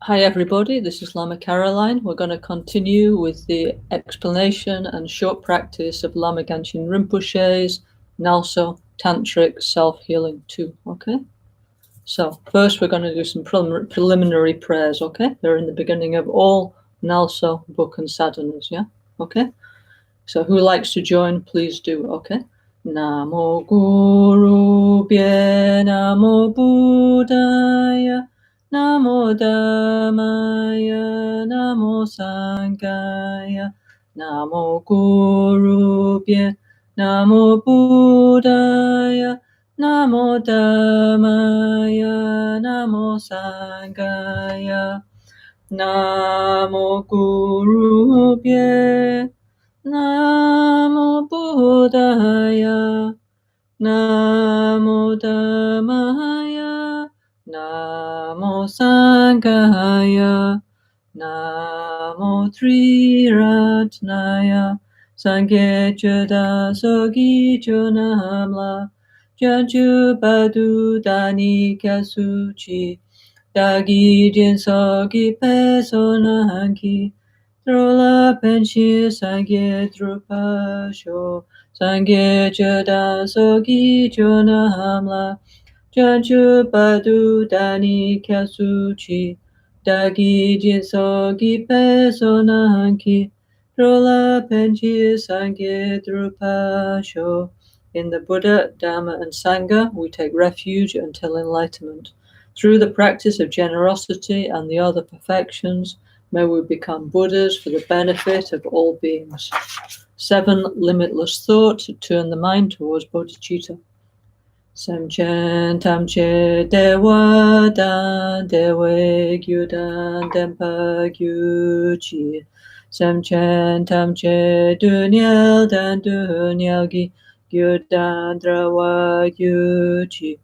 Hi everybody, this is Lama Caroline. We're going to continue with the explanation and short practice of Lama Ganshin Rinpoche's NgalSo Tantric Self-Healing 2, okay? So first we're going to do some preliminary prayers, okay? They're in the beginning of all NgalSo book and sadhanas, yeah? Okay? So who likes to join, please do, okay? Namo Guru Bhye, Namo Buddhaya, Namo Dhammaya, Namo Sanghaya, Namo Guru Bhye, Namo Buddhaya, Namo Dhammaya, Namo Sanghaya, Namo Guru Bhye, Namo Buddhaya, Namo Dhammaya, Namo Sanghaya, Namo Triratnaya, Sangye Cheda Sogi Chonamla, Janju Badu Dani Kasuchi, Dagi Jin Sogi Pesonanki, Drola Penshi Sangye Drupasho, Sangye Cheda Sogi Chonamla, Janju Badu Dani Kasuchi, Dagi Jin Sogi Pesonanki, Drola Penshi Sangye Drupasho. In the Buddha, Dhamma, and Sangha, we take refuge until enlightenment. Through the practice of generosity and the other perfections, may we become Buddhas for the benefit of all beings. 7 limitless thoughts to turn the mind towards bodhicitta. Semchen tamche dewa dan dewe gyudan denpa gyuchi. Semchen tamche dunyal dan dunyal gi gyudan drawa gyuchi.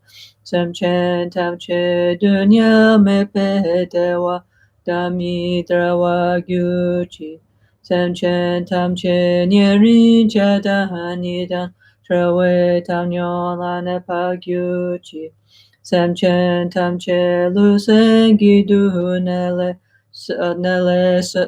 Semchen tamche dunyal mepe dewa dami drawa gyuchi. Semchen tamche nyerin jadan nidan Trawe Tamnyo Lane Pagyuchi, Semchen Tamche Lusengi Du Nele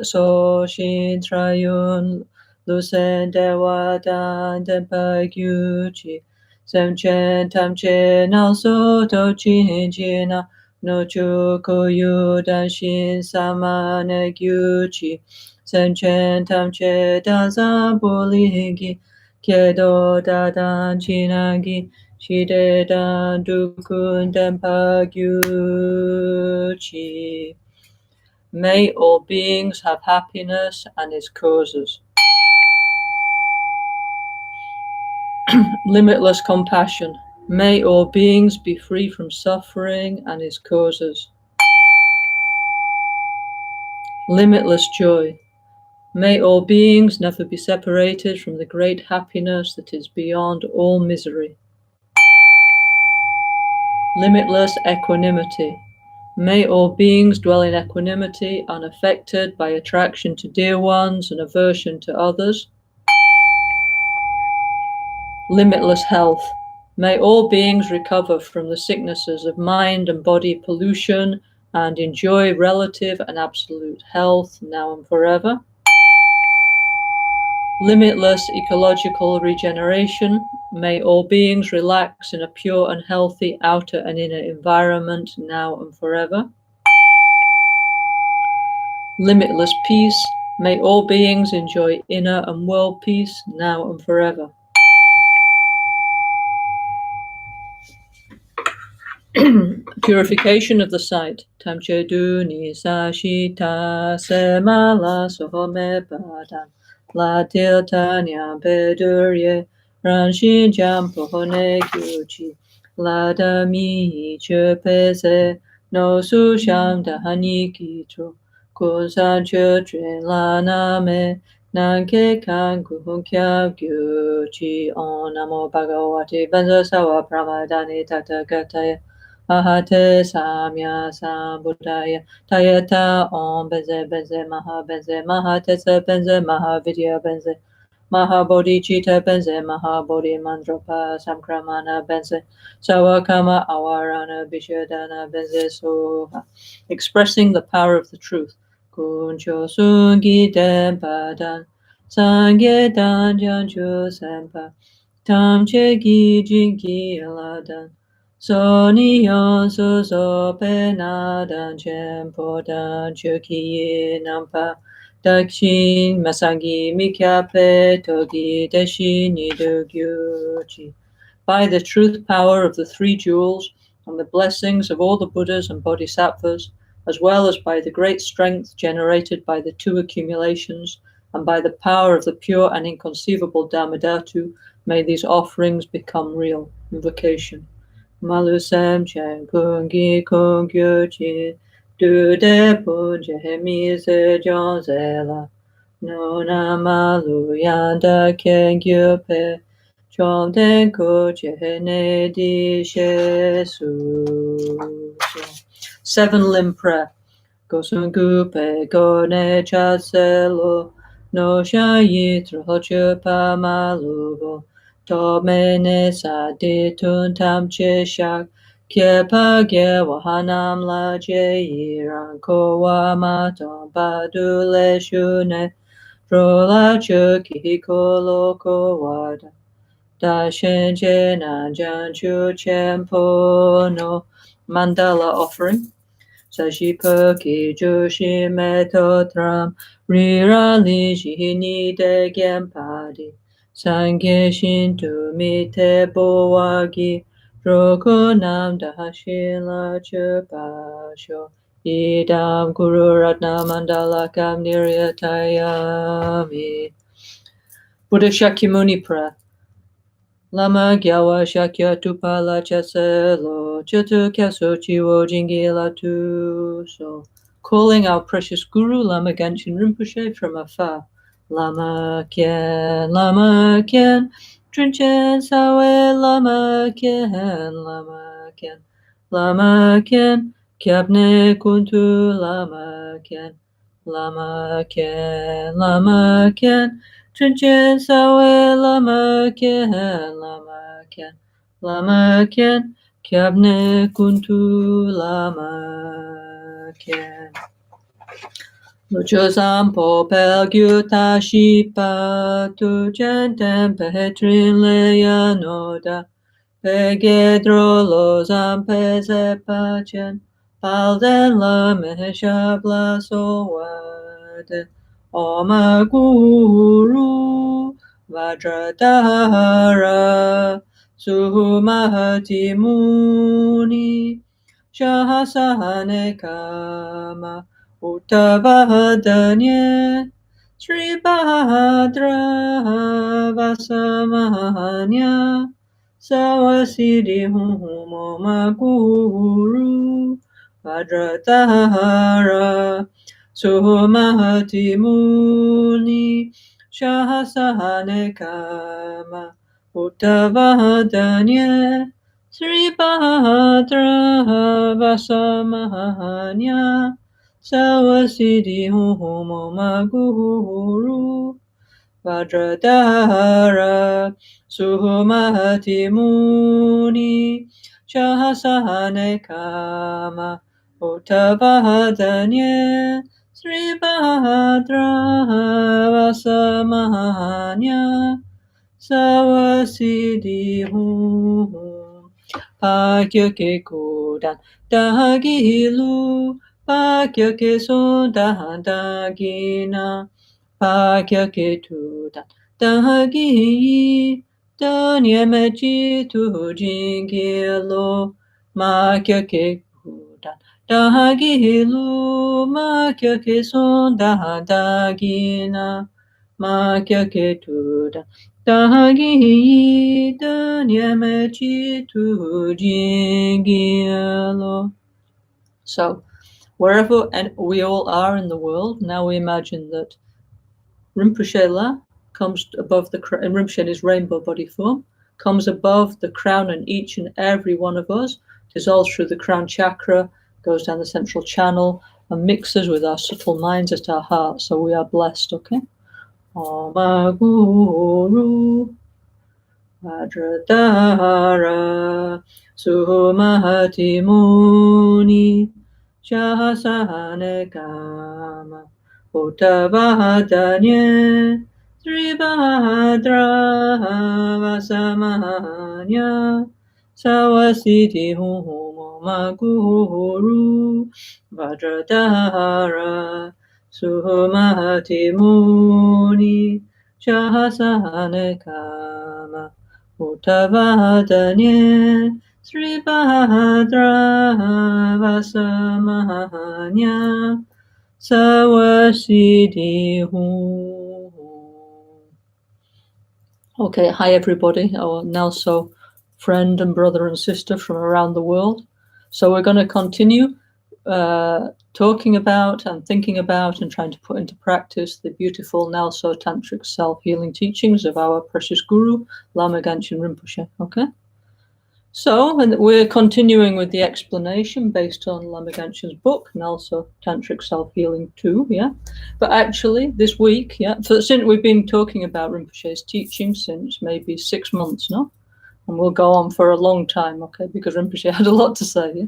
So Shin Trayun Lusen Dewa Dan Den Pagyuchi, Semchen Tamche Nalso Tochin Jina No Chuko Yudan Shin Samane Gyuchi, Semchen Tamche Dazan Bulingi Kedo dadan chinagi shide dan dukun denpa gyuchi. May all beings have happiness and its causes. Limitless compassion. May all beings be free from suffering and its causes. Limitless joy. May all beings never be separated from the great happiness that is beyond all misery. Limitless equanimity. May all beings dwell in equanimity, unaffected by attraction to dear ones and aversion to others. Limitless health. May all beings recover from the sicknesses of mind and body pollution and enjoy relative and absolute health now and forever. Limitless ecological regeneration. May all beings relax in a pure and healthy outer and inner environment now and forever. Limitless peace. May all beings enjoy inner and world peace now and forever. Purification of the sight. Tamche duni sashita semala sohome padan. La tiltanya bedurye ranshin jampohone kyuchi. La dami chepese no susham dahani kitro. Kusan chutrin la name nanke kan kuhun kya gyuchi. On namo bhagavati benza sawa pramadani tathagataye. Ahate samya sambuddhaya tayata om benze benze maha tesa benze maha vidya benze Mahabodhicitta benze, Mahabodhi mandrapa samkramana benze, Sawakama awarana bishadana benze soha. Expressing the power of the truth. Kuncho sungi dempadan, sangye danjanchu sempa, tamche gi jinki aladan, soniyon suso penadan chempo dan chuki nampa, Dakshin Masangi Mikyape Togi Deshi Nidogyuchi. By the truth power of the three jewels and the blessings of all the Buddhas and Bodhisattvas, as well as by the great strength generated by the two accumulations, and by the power of the pure and inconceivable Dhammadhatu, may these offerings become real. Invocation. Malusam Chankungi Kongyochi Du de punje mi se jonzela, no na malu yanda kengyo pe, chom den ko ne di shesu. 7-limb prayer. Gosungu pe go ne chaselo, no shayi trochu pa malubo, to mene sa ditun tam che shak, Kyepa ge wahanam la je iran ko wa maton badu le shune rola chuki ko loko wada da shenje nan jan chu chenpo no. Mandala offering. Sashi ki joshi meto tram rira li shi ni de genpadi sange shintu mite boagi Rokunam dahashila chupasho idam guru ratna mandala kam niryatayami. Buddha Shakyamuni prayer. Lama gyawa shakya tupala chaselo chatu kyaso chiwo jingila tu so. Calling our precious Guru Lama Ganshin Rinpoche from afar. Lama Kien, Trinchen Sawe Lama Kien, Lama Kien, Kyabne Kuntu Lama Kien, Trinchen Sawe Lama Kien, Kyabne Kuntu Lama Kien. Lucho Sampo Pelgyuta Shipa Tu Gentem Petrin Leia Noda Pegedro Lozam Pezepachen Palden La Mehesha Blasowade Oma Guru Vajradhara Suhumahati Muni Shahasahane Kama Uttavadanye Sri Bhadra Vasamahanya Sawasidi Humoma Guru Vajradhara Suhumahati Muni Shahasahane Kama Uttavadanye Sri Bhadra Vasamahanya Sawasidi Humoma Guru Vajradhara Suhumati Muni Shahasahane Kama Uttavadanye Sri Bhadra Vasamahanya Sawasidi Hum Pakya ke kodan dagilu Pakya ke sondan dagina Pakya ke tudan dagi Danyamaji tu jingilo Makya ke kodan dagilu Makya ke sondan dagina Makya ke tudan Dagi danyamaji tu jingilo. So, wherever we all are in the world, now we imagine that Rinpoche La comes above the crown, and Rinpoche in his rainbow body form, comes above the crown and each and every one of us, dissolves through the crown chakra, goes down the central channel, and mixes with our subtle minds at our heart. So we are blessed, okay? Oma Guru Vajradhara Sumati Muni Shasane Kama Uttavadanye Sribhadra Vasamanya Sawasiti Huma Guru Vajradhara Sumati Muni Shasane Kama Uttavadanye Sribhadra Vasamanya Sawasiti Hum. Okay, hi everybody, our NgalSo friend and brother and sister from around the world. So we're going to continue talking about and thinking about and trying to put into practice the beautiful NgalSo Tantric Self-Healing teachings of our precious guru, Lama Caroline Rinpoche. Okay? So we're continuing with the explanation based on Lama Ganch's book, NgalSo Tantric Self-Healing 2, yeah? But actually, this week, yeah, since we've been talking about Rinpoche's teaching since maybe 6 months now, and we'll go on for a long time, okay, because Rinpoche had a lot to say, yeah?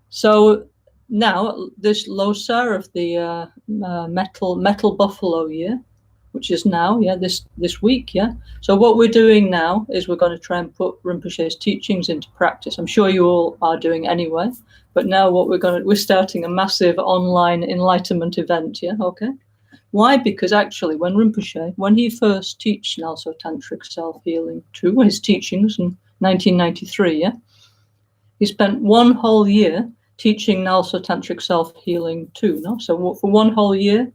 So now, this Losar of the metal buffalo year, which is now, yeah, this week, yeah. So what we're doing now is we're going to try and put Rinpoche's teachings into practice. I'm sure you all are doing anyway, but now we're starting a massive online enlightenment event, yeah, okay. Why? Because actually, when Rinpoche, when he first taught NgalSo Tantric Self-Healing 2, his teachings in 1993, yeah, he spent one whole year teaching NgalSo Tantric Self-Healing 2, no? So for one whole year,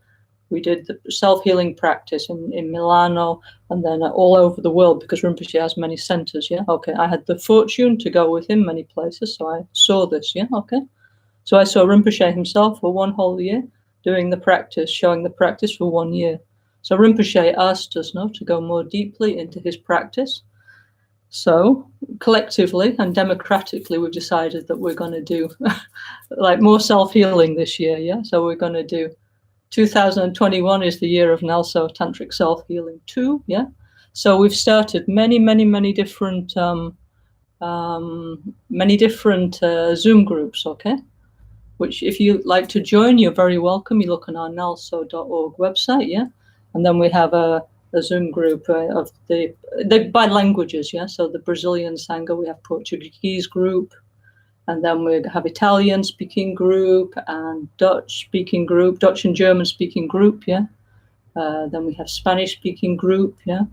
we did the self-healing practice in Milano and then all over the world because Rinpoche has many centers, yeah? Okay, I had the fortune to go with him many places, so I saw this, yeah? Okay. So I saw Rinpoche himself for one whole year doing the practice, showing the practice for 1 year. So Rinpoche asked us to go more deeply into his practice. So collectively and democratically, we've decided that we're going to do like more self-healing this year, yeah? So we're going to do 2021 is the year of NgalSo Tantric Self-Healing 2, yeah? So we've started many different Zoom groups, okay? Which if you like to join, you're very welcome. You look on our ngalso.org website, yeah? And then we have a Zoom group of the by languages, yeah? So the Brazilian Sangha, we have Portuguese group, and then we have Italian speaking group and Dutch speaking group, Dutch and German speaking group, yeah? Then we have Spanish speaking group, yeah?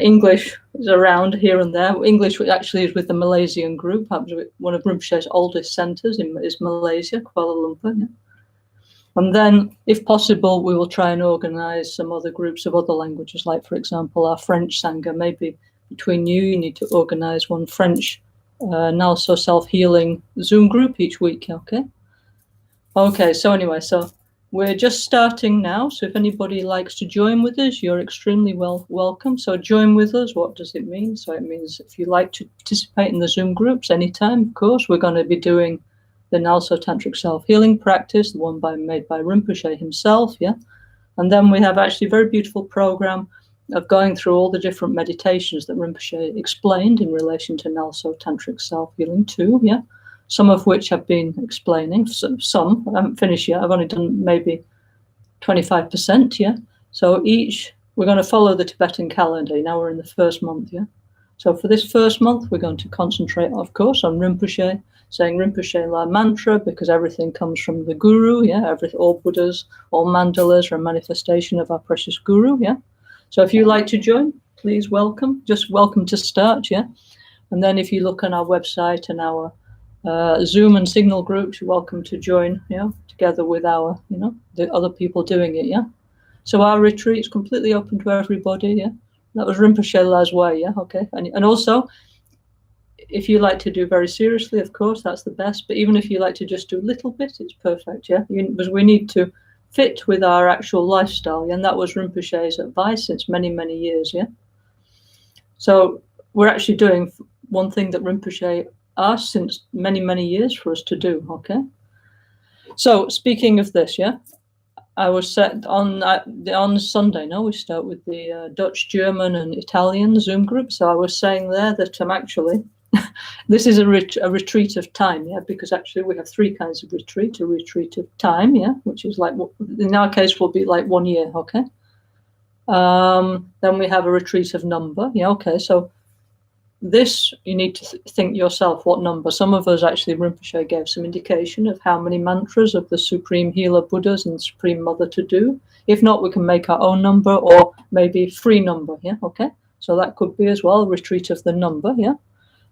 English is around here and there. English actually is with the Malaysian group. One of Rinpoche's oldest centers is Malaysia, Kuala Lumpur, yeah? And then, if possible, we will try and organize some other groups of other languages, like, for example, our French Sangha. Maybe between you need to organize one French NgalSo Self-Healing Zoom group each week, okay? Okay, so anyway, so we're just starting now. So if anybody likes to join with us, you're extremely welcome. So join with us. What does it mean? So it means if you like to participate in the Zoom groups anytime, of course, we're going to be doing the NgalSo Tantric Self-Healing practice, the one made by Rinpoche himself, yeah? And then we have actually a very beautiful program of going through all the different meditations that Rinpoche explained in relation to NgalSo Tantric Self-Healing 2, yeah? Some of which I've been explaining, some, I haven't finished yet, I've only done maybe 25%, yeah? So we're going to follow the Tibetan calendar, now we're in the first month, yeah? So for this first month, we're going to concentrate, of course, on Rinpoche, saying Rinpoche La mantra, because everything comes from the Guru, yeah? All Buddhas, all mandalas are a manifestation of our precious Guru, yeah? So if you'd like to join, please welcome, just welcome to start, yeah? And then if you look on our website and our Zoom and Signal groups, you're welcome to join, yeah, together with our, the other people doing it, yeah? So our retreat is completely open to everybody, yeah? That was Rinpoche La's way, yeah, okay? And also, if you like to do very seriously, of course, that's the best. But even if you like to just do a little bit, it's perfect, yeah? Because we need to fit with our actual lifestyle, yeah? And that was Rinpoche's advice since many years, yeah? So we're actually doing one thing that Rinpoche asked since many years for us to do, okay? So speaking of this, yeah? I was set on Sunday. No, we start with the Dutch, German, and Italian Zoom group. So I was saying there that actually this is a retreat of time, yeah, because actually we have three kinds of retreat. A retreat of time, yeah, which is like, in our case will be like 1 year, okay. Then we have a retreat of number, yeah, okay. So this, you need to think yourself what number. Some of us actually, Rinpoche gave some indication of how many mantras of the Supreme Healer Buddhas and Supreme Mother to do. If not, we can make our own number, or maybe free number, yeah, okay. So that could be as well, retreat of the number, yeah.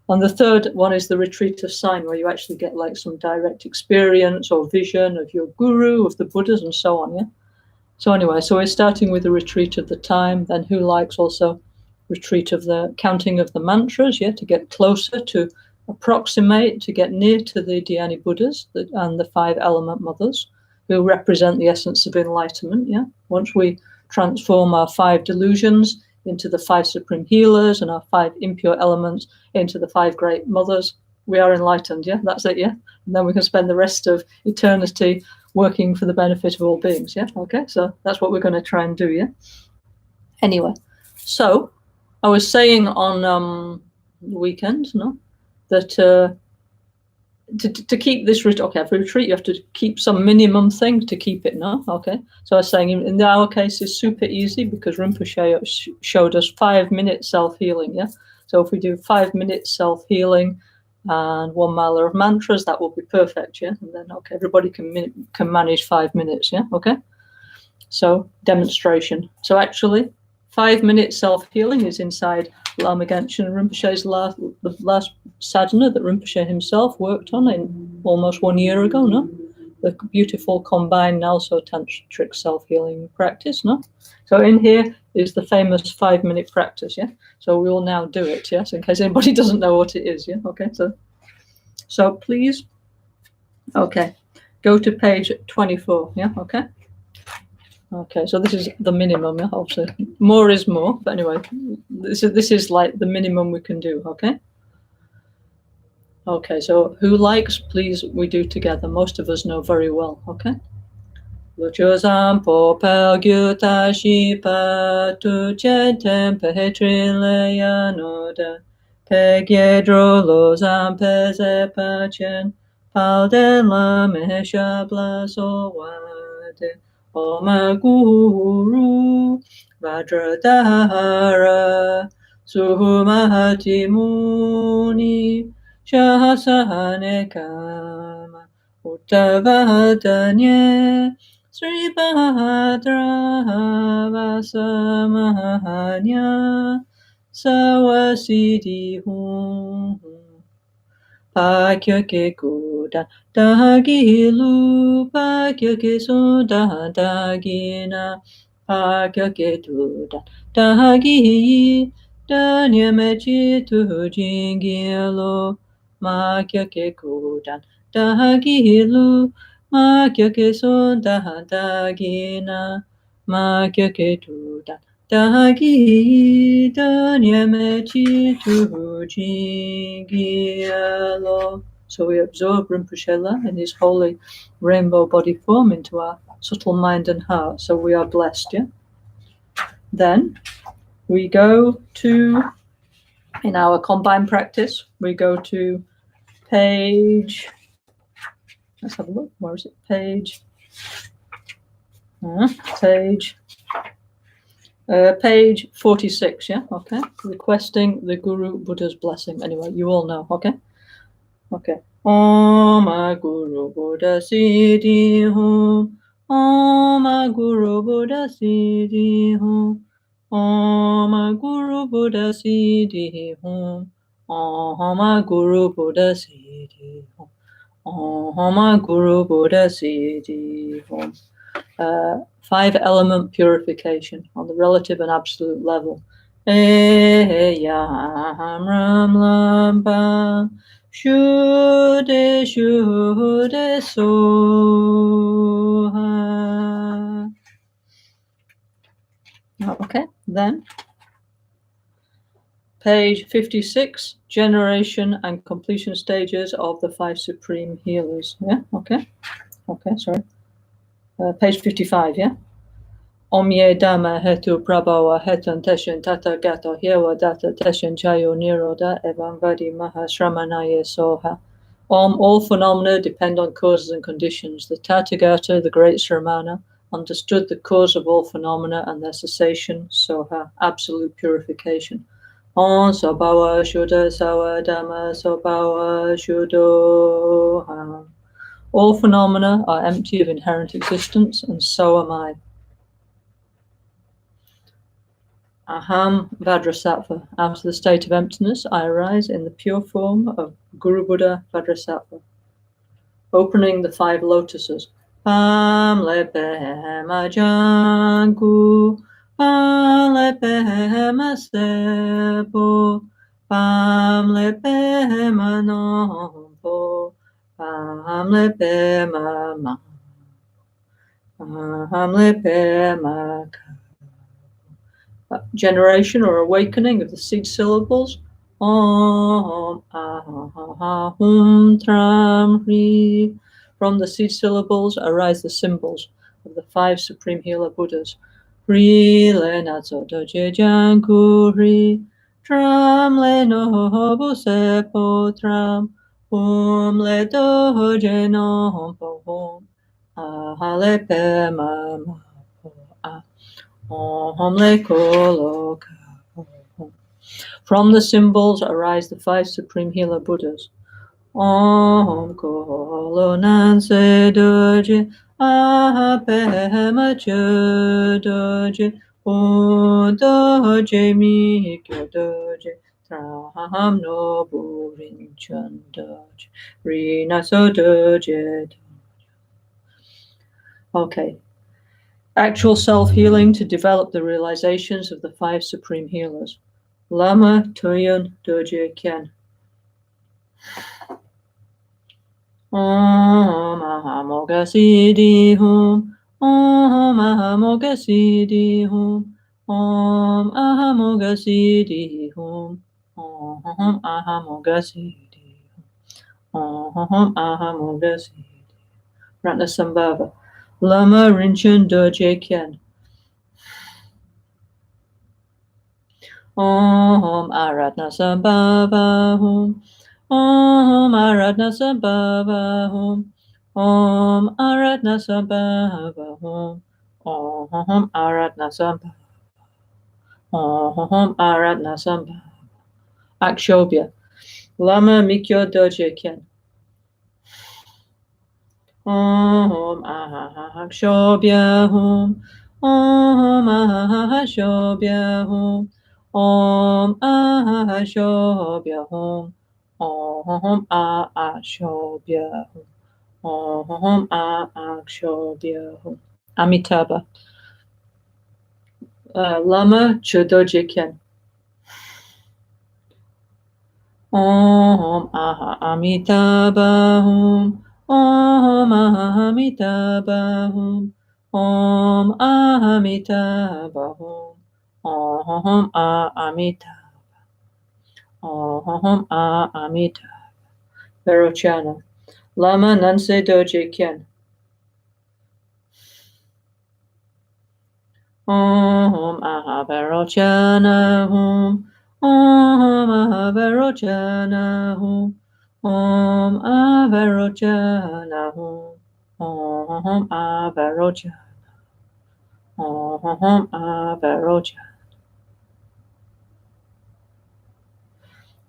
And the third one is the retreat of sign, where you actually get like some direct experience or vision of your guru, of the Buddhas, and so on, yeah. So anyway, so we're starting with the retreat of the time, then who likes also retreat of the counting of the mantras, yeah, to get closer, to approximate, to get near to the Dhyani Buddhas and the 5 element mothers, who represent the essence of enlightenment, yeah. Once we transform our 5 delusions into the 5 supreme healers and our 5 impure elements into the 5 great mothers, we are enlightened, yeah, that's it, yeah. And then we can spend the rest of eternity working for the benefit of all beings, yeah, okay. So that's what we're going to try and do, yeah. Anyway, so I was saying on the weekend, no, that to keep this retreat, you have to keep some minimum thing to keep it, no, okay. So I was saying in our case it's super easy, because Rinpoche showed us 5-minute self-healing, yeah. So if we do 5 minutes self-healing and 1 mala of mantras, that will be perfect, yeah. And then okay, everybody can manage 5 minutes, yeah, okay. So demonstration. So actually 5-minute self-healing is inside Lama Genshin Rinpoche's the last sadhana that Rinpoche himself worked on in almost 1 year ago, no? The beautiful combined NgalSo Tantric Self-Healing practice, no? So in here is the famous 5-minute practice, yeah? So we will now do it, yes, in case anybody doesn't know what it is, yeah? Okay, so please, okay, go to page 24, yeah, okay? Okay, so this is the minimum, yeah, obviously. More is more, but anyway, this is like the minimum we can do, okay? Okay, so who likes, please, we do together. Most of us know very well, okay? Lucho zampo pelgyuta shipa tu chetem petrile yanoda pegyedro lo zampe zepachen paldela mesha blaso wade Oma Guru Vajradhara Suhumahati Muni Shahasahane Kama Uttavadanye Sri Bhadra Vasamahanya Sawasiti Hum Pakya ke kuda dagilu, pakya ke soda dagina, pakya ke tuda dagi, danyamechi tu jingilo, makya ke kuda dagilu, makya ke soda dagina, makya ke tuda Dagi danyamechi tujigielo. So we absorb Rinpoche in his holy rainbow body form into our subtle mind and heart. So we are blessed, yeah? Then we go to, in our combined practice, we go to page, let's have a look, where is it? Page 46, yeah, okay. Requesting the Guru Buddha's blessing. Anyway, you all know, okay? Okay. Om Guru Buddha Siddhi Hum. Om Guru Buddha Siddhi Hum. Om Guru Buddha Siddhi Hum. Om Guru Buddha Siddhi Hum. Om Guru Buddha Siddhi Hum. 5-element purification on the relative and absolute level. Eyam Ram Lam Bam Shude Shude Soha. Okay, then page 56, generation and completion stages of the 5 supreme healers. Yeah, okay, sorry. Page 55, yeah? Om ye dhamma hetu prabhava hetan teshin tata gato hyewa data teshin chayo niroda evam vadi mahashramanaye soha. All phenomena depend on causes and conditions. The Tathagata, the great Sramana, understood the cause of all phenomena and their cessation, soha, absolute purification. Om sabhava shuddha sawa dhamma sabhava shuddho. All phenomena are empty of inherent existence, and so am I. Aham Vajrasattva. Out of the state of emptiness, I arise in the pure form of Guru Buddha Vajrasattva. Opening the 5 lotuses. Pam lepe majanku, pam lepe masepo, pam lepe manompo, pam lepe mama, pam lepe maka. Generation or awakening of the seed syllables. Om ahum tram hri. From the seed syllables arise the symbols of the 5 supreme healer Buddhas. Hri le natso doje janku hri. Tram le noho sepo tram. Hum le doje no po hum. Aha le pe mama po ah. From the symbols arise the 5 supreme healer Buddhas. Om Kolo Nanse Doji Ahapema Doji Doji Mikyo Doji Traham no Burin Chan Doji Rina So Doji. Okay. Actual self-healing to develop the realizations of the 5 supreme healers. Lama Tuyun Doje Kyen. Om Ahamoga Siddhi Hum. Om Ahamoga Siddhi Hum. Om Ahamoga Siddhi Hum. Om Ahamoga Siddhi Hum. Om Ahamoga Siddhi. Ratnasambhava. Lama Rinchen Doje Kyen. Om Aratna Sambhava Hum. Om Aratna Sambhava Hum. Om Aratna Sambhava Hum. Om Aratna Sambhava. Om Aratna Sambhava. Akshobhya. Lama Mikyo Doje Kyen. Om Akshobhya Hum. Om Akshobhya Hum. Om Ashobhya Hum. Om Ashobhya Hum. Om Akshobhya Hum. Amitabha. Lama Chodoje Kyen. Om Amitabha Hum. Om Amitabha Hum. Om Amitabha Hum. Om Amitabha. Om Amitabha. Verochana. Lama Nanse Doje Kyen. Om Verochana Hum. Om Verochana Hum. Om Verochana Hum. Om Verochana. Om Verochana.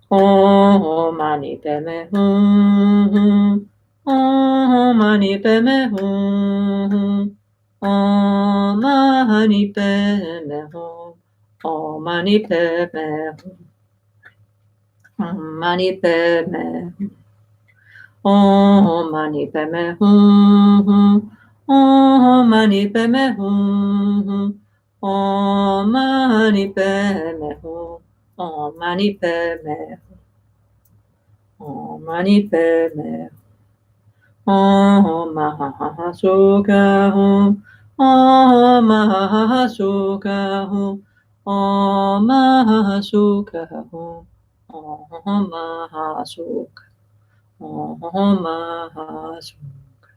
Om Mani Padme Hum. Om Mani Padme Hum. Om Mani Padme Hum. Om Mani Padme Hum. Om Mani Padme Hum. Om Mani Padme Hum. Om Mani Padme Hum. Om Mani Padme Hum. Om Mani Padme Hum. Om Mani Padme Hum. Om Mahasukha Hum. Om Mahasukha Hum. Om Mahasukha Hum. Om Mahasukha. Om Mahasukha.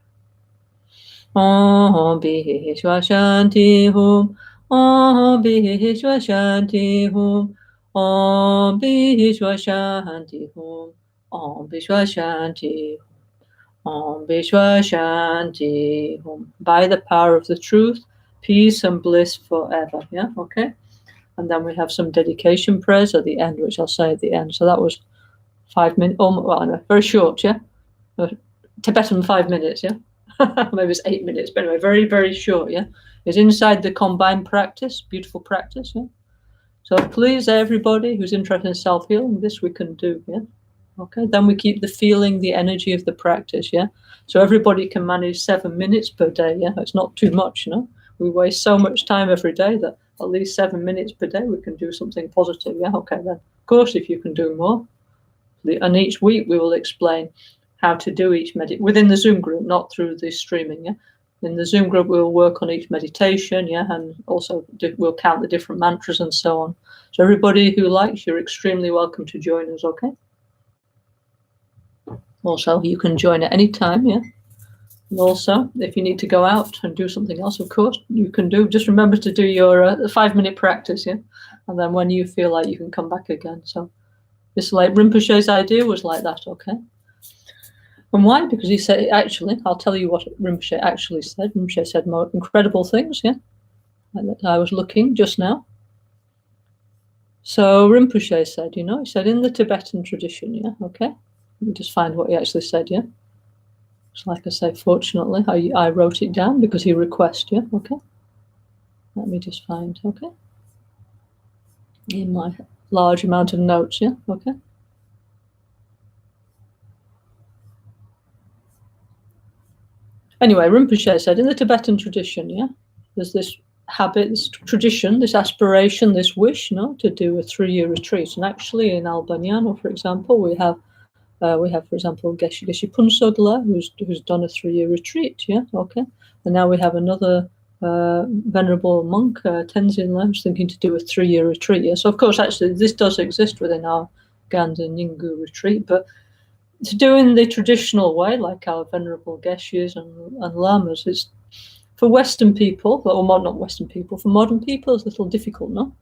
Om Vishwa Shanti Hum. Om Vishwa Shanti Hum. Om Vishwa Shanti Hum. Om Vishwa Shanti Hum. Om Vishwa Shanti Hum. By the power of the truth, peace and bliss forever. Yeah, okay. And then we have some dedication prayers at the end, which I'll say at the end. So that was 5 minutes. Well, anyway, very short, yeah. Tibetan 5 minutes, yeah. Maybe it's 8 minutes, but anyway, very, very short, yeah. It's inside the combined practice, beautiful practice, yeah. So please, everybody who's interested in self-healing, this we can do, yeah. Okay, then we keep the feeling, the energy of the practice, yeah. So everybody can manage 7 minutes per day, yeah. It's not too much, you know. We waste so much time every day that at least 7 minutes per day we can do something positive, yeah. Okay, then of course if you can do more, and each week we will explain how to do each within the Zoom group, not through the streaming, yeah. In the Zoom group, we'll work on each meditation, yeah, and also we'll count the different mantras and so on. So everybody who likes, you're extremely welcome to join us, okay? Also, you can join at any time, yeah? And also, if you need to go out and do something else, of course, you can do. Just remember to do your 5-minute practice, yeah? And then when you feel like you can come back again. So this, like, Rinpoche's idea was like that, okay? And why? Because he said, actually, I'll tell you what Rinpoche actually said. Rinpoche said more incredible things, yeah? I was looking just now. So Rinpoche said, you know, he said in the Tibetan tradition, yeah, okay? Let me just find what he actually said, yeah? So like I say, fortunately, I wrote it down because he requested, yeah, okay? Let me just find, okay? In my large amount of notes, yeah, okay? Anyway, Rinpoche said, in the Tibetan tradition, yeah, there's this habit, this tradition, this aspiration, this wish, to do a 3-year retreat. And actually in Albaniano, for example, we have, for example, Geshe Punsodla, who's done a 3-year retreat, yeah, okay. And now we have another venerable monk, Tenzin, who's thinking to do a 3-year retreat. Yeah. So of course, actually, this does exist within our Ganda Nyingu retreat, but to do in the traditional way, like our venerable Geshes and Lamas, it's for Western people, or not Western people, for modern people, it's a little difficult, no?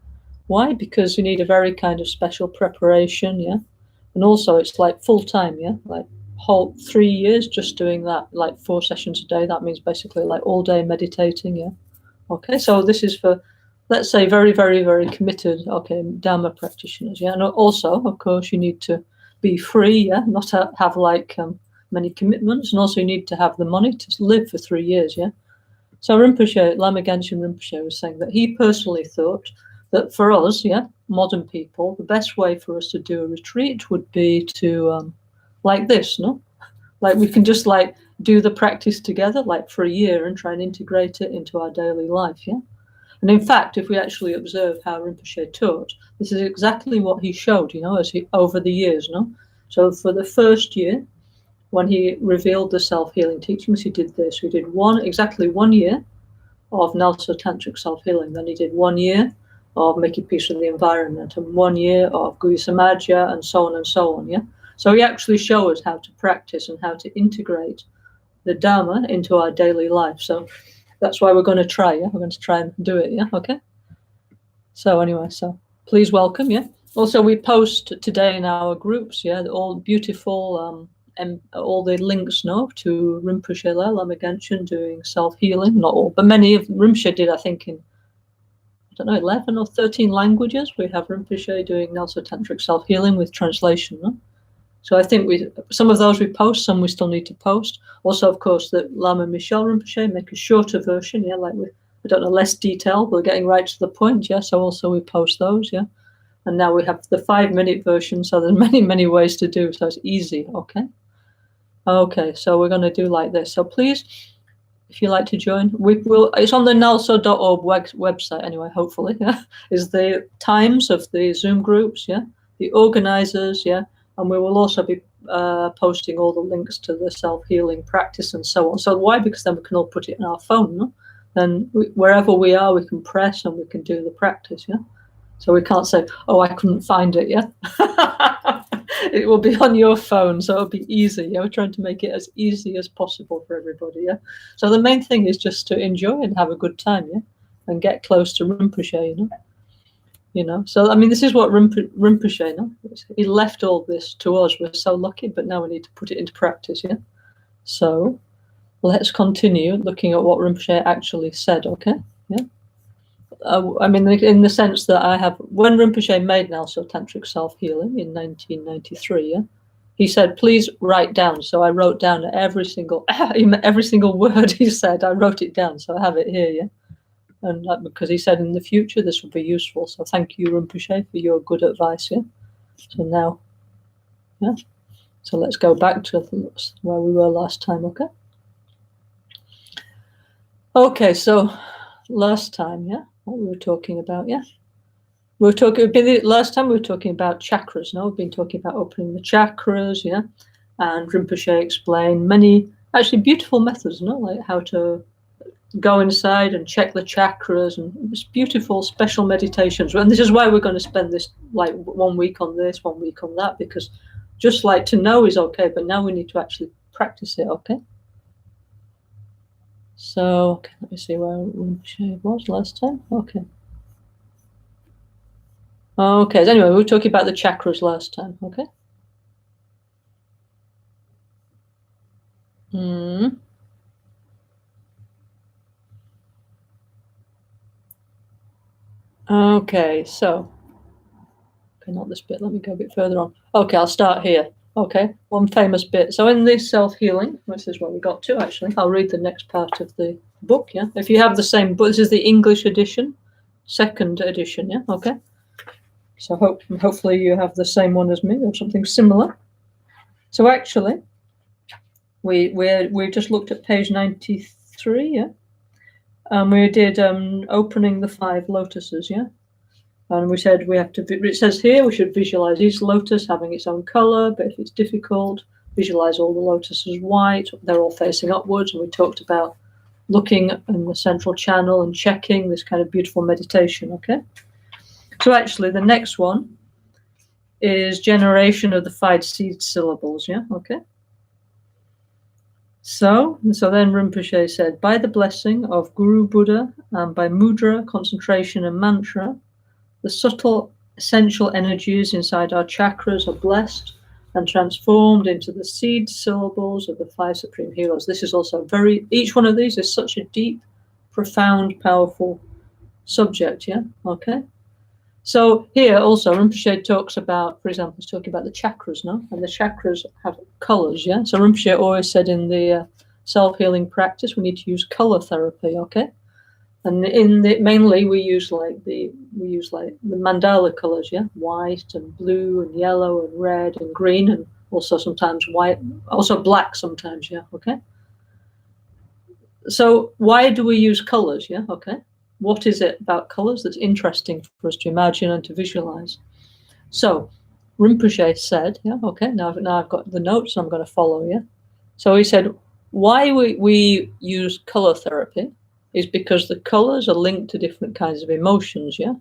Why? Because you need a very kind of special preparation, yeah? And also it's like full time, yeah? Like whole 3 years just doing that, like 4 sessions a day. That means basically like all day meditating, yeah? Okay, so this is for, let's say, very, very, very committed, okay, Dharma practitioners, yeah? And also, of course, you need to be free, yeah, not have like many commitments, and also you need to have the money to live for 3 years, yeah. So Rinpoche, Lama Genshin Rinpoche, was saying that he personally thought that for us, yeah, modern people, the best way for us to do a retreat would be to like this, no, like we can just like do the practice together, like for a year, and try and integrate it into our daily life, yeah. And in fact, if we actually observe how Rinpoche taught, this is exactly what he showed, as he over the years, no? So for the first year, when he revealed the self-healing teachings, he did this. He did exactly 1 year of NgalSo Tantric Self-Healing. Then he did 1 year of making peace with the environment, and 1 year of Guya Samadhya, and so on, yeah? So he actually showed us how to practice and how to integrate the Dharma into our daily life. So that's why we're going to try, yeah? We're going to try and do it, yeah? Okay? So anyway, so please welcome, yeah? Also, we post today in our groups, yeah, all beautiful, and all the links, to Rinpoche, Lama Genshin doing self-healing, not all, but many of Rinpoche did, I think, in, 11 or 13 languages. We have Rinpoche doing NgalSo Tantric Self-Healing with translation, no? So I think some of those we post, some we still need to post. Also, of course, that Lama Michel Rinpoche make a shorter version, yeah, like with, less detail. We're getting right to the point, yeah. So also we post those, yeah. And now we have the 5-minute version. So there's many, many ways to do. So it's easy, okay. Okay, so we're going to do like this. So please, if you like to join, it's on the ngalso.org website anyway, hopefully, yeah, is the times of the Zoom groups, yeah, the organizers, yeah, and we will also be posting all the links to the self-healing practice and so on. So why? Because then we can all put it in our phone, no? Then wherever we are, we can press and we can do the practice, yeah? So we can't say, oh, I couldn't find it, yeah? It will be on your phone, so it'll be easy. Yeah, we're trying to make it as easy as possible for everybody. Yeah. So the main thing is just to enjoy and have a good time. Yeah, and get close to Rinpoche. So I mean, this is what Rinpoche. He left all this to us. We're so lucky, but now we need to put it into practice. Yeah. So let's continue looking at what Rinpoche actually said. Okay. Yeah. I mean, in the sense that when Rinpoche made NgalSo Tantric Self-Healing in 1993, yeah, he said, please write down. So I wrote down every single word he said. I wrote it down, so I have it here, yeah. And because he said in the future this will be useful. So thank you, Rinpoche, for your good advice, yeah. So now, yeah. So let's go back to where we were last time, okay? Okay, so last time, yeah, what we were talking about, yeah. Last time we were talking about chakras. Now we've been talking about opening the chakras, yeah. And Rinpoche explained many actually beautiful methods, like how to go inside and check the chakras, and it's beautiful special meditations. And this is why we're going to spend this like 1 week on this, 1 week on that, because just like to know is okay, but now we need to actually practice it, okay? So, okay, let me see where Rinpoche was last time. Okay. Okay, so anyway, we were talking about the chakras last time, okay? Okay, so, okay, not this bit, let me go a bit further on. Okay, I'll start here. Okay, one famous bit. So in this self-healing, this is what we got to actually. I'll read the next part of the book, yeah? If you have the same book, this is the English edition, 2nd edition, yeah? Okay. So hopefully you have the same one as me or something similar. So actually, we just looked at page 93, yeah? And we did opening the 5 lotuses, yeah? And we said it says here we should visualize each lotus having its own color, but if it's difficult, visualize all the lotuses white. They're all facing upwards. And we talked about looking in the central channel and checking this kind of beautiful meditation, okay? So actually the next one is generation of the 5 seed syllables, yeah, okay? So then Rinpoche said, by the blessing of Guru Buddha and by mudra, concentration and mantra, the subtle essential energies inside our chakras are blessed and transformed into the seed syllables of the 5 supreme healers. This is also each one of these is such a deep, profound, powerful subject, yeah, okay? So here also Rinpoche talks about, for example, he's talking about the chakras, no? And the chakras have colors, yeah? So Rinpoche always said in the self-healing practice, we need to use color therapy, okay? And mainly we use like the mandala colors, yeah, white and blue and yellow and red and green, and also sometimes white, also black sometimes, yeah, okay. So why do we use colors, yeah, okay? What is it about colors that's interesting for us to imagine and to visualize? So Rinpoche said, yeah, okay, now I've got the notes, so I'm going to follow, yeah. So he said, why we use color therapy is because the colors are linked to different kinds of emotions, yeah?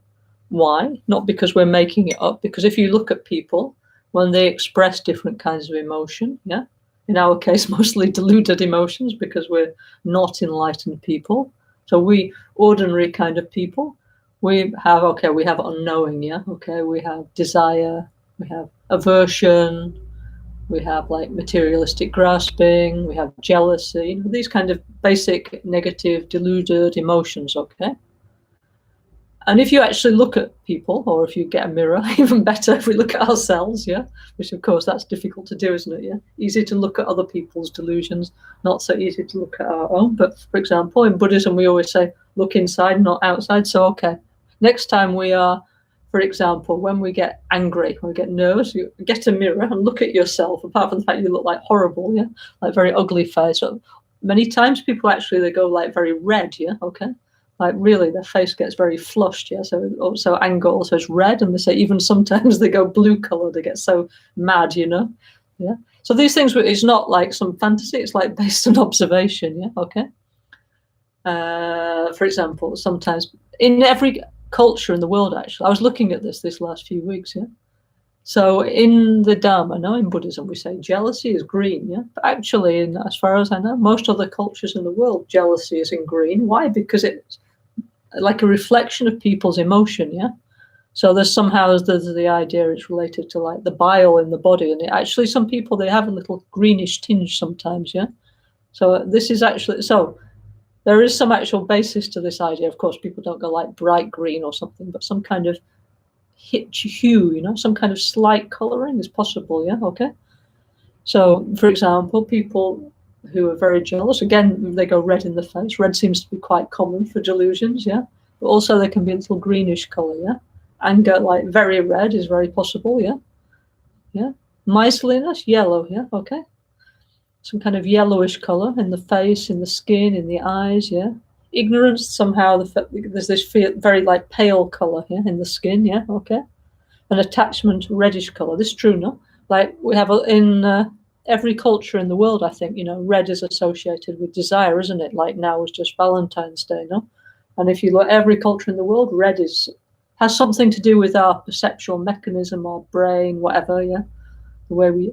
Why? Not because we're making it up, because if you look at people, when they express different kinds of emotion, yeah? In our case, mostly deluded emotions because we're not enlightened people. So we, ordinary kind of people, we have unknowing, yeah? Okay, we have desire, we have aversion, we have like materialistic grasping, we have jealousy, these kind of basic negative, deluded emotions, okay? And if you actually look at people, or if you get a mirror, even better if we look at ourselves, yeah? Which of course that's difficult to do, isn't it, yeah? Easy to look at other people's delusions, not so easy to look at our own. But for example, in Buddhism, we always say, look inside, not outside. So, okay, next time we are, for example, when we get angry, when we get nervous, you get a mirror and look at yourself, apart from the fact you look like horrible, yeah? Like very ugly face. So many times people actually, they go like very red, yeah, okay? Like really their face gets very flushed, yeah? So also anger also is red, and they say even sometimes they go blue color, they get so mad, you know? Yeah. So these things, it's not like some fantasy, it's like based on observation, yeah, okay? For example, sometimes in every culture in the world, actually, I was looking at this last few weeks, yeah? So in the Dharma, no, in Buddhism, we say jealousy is green, yeah. But actually, as far as I know, most other cultures in the world, jealousy is in green. Why? Because it's like a reflection of people's emotion, yeah. So there's the idea it's related to like the bile in the body, and actually some people, they have a little greenish tinge sometimes, yeah. So this is actually, so there is some actual basis to this idea. Of course, people don't go like bright green or something, but some kind of hue, you know, some kind of slight coloring is possible, yeah, okay. So, for example, people who are very jealous, again, they go red in the face. Red seems to be quite common for delusions, yeah. But also there can be a little greenish color, yeah. Anger, like very red, is very possible, yeah. Yeah. Miserliness, yellow, yeah, okay. Some kind of yellowish color in the face, in the skin, in the eyes, yeah. Ignorance, somehow there's this very like pale color here, yeah, in the skin, yeah, okay. An attachment, reddish color. This is true, no? Like we have in every culture in the world, I think, you know, red is associated with desire, isn't it? Like now was just Valentine's Day, no? And if you look every culture in the world, red has something to do with our perceptual mechanism, our brain, whatever, yeah. The way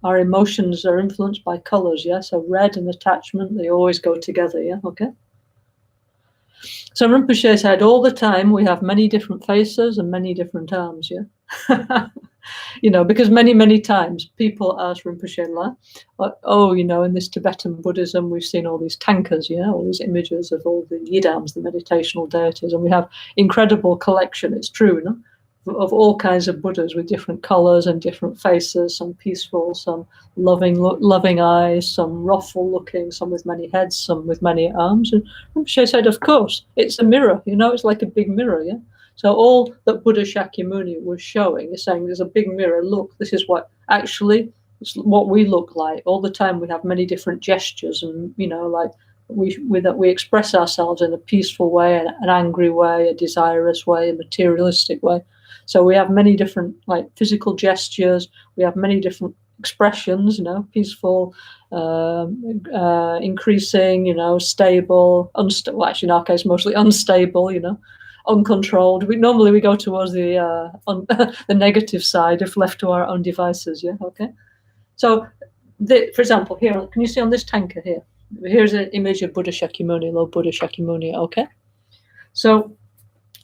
our emotions are influenced by colors, yeah. So red and attachment, they always go together, yeah, okay. So Rinpoche said, all the time we have many different faces and many different arms, yeah. You know, because many times people ask Rinpoche, oh, you know, in this Tibetan Buddhism, we've seen all these tankas, yeah, all these images of all the yidams, the meditational deities, and we have incredible collection, it's true, no? Of all kinds of Buddhas with different colors and different faces, some peaceful, some loving eyes, some wrathful looking, some with many heads, some with many arms. And Rinpoche said, of course, it's a mirror, you know, it's like a big mirror, yeah. So all that Buddha Shakyamuni was showing is saying there's a big mirror, look, this is what actually, it's what we look like. All the time we have many different gestures, and, you know, like we express ourselves in a peaceful way, an angry way, a desirous way, a materialistic way. So we have many different like physical gestures, we have many different expressions, you know, peaceful, increasing, you know, stable, well, actually in our case, mostly unstable, you know, uncontrolled. Normally we go towards the the negative side if left to our own devices, yeah, okay. So, for example, here, can you see on this tanker here? Here's an image of Buddha Shakyamuni, Lord Buddha Shakyamuni, okay. So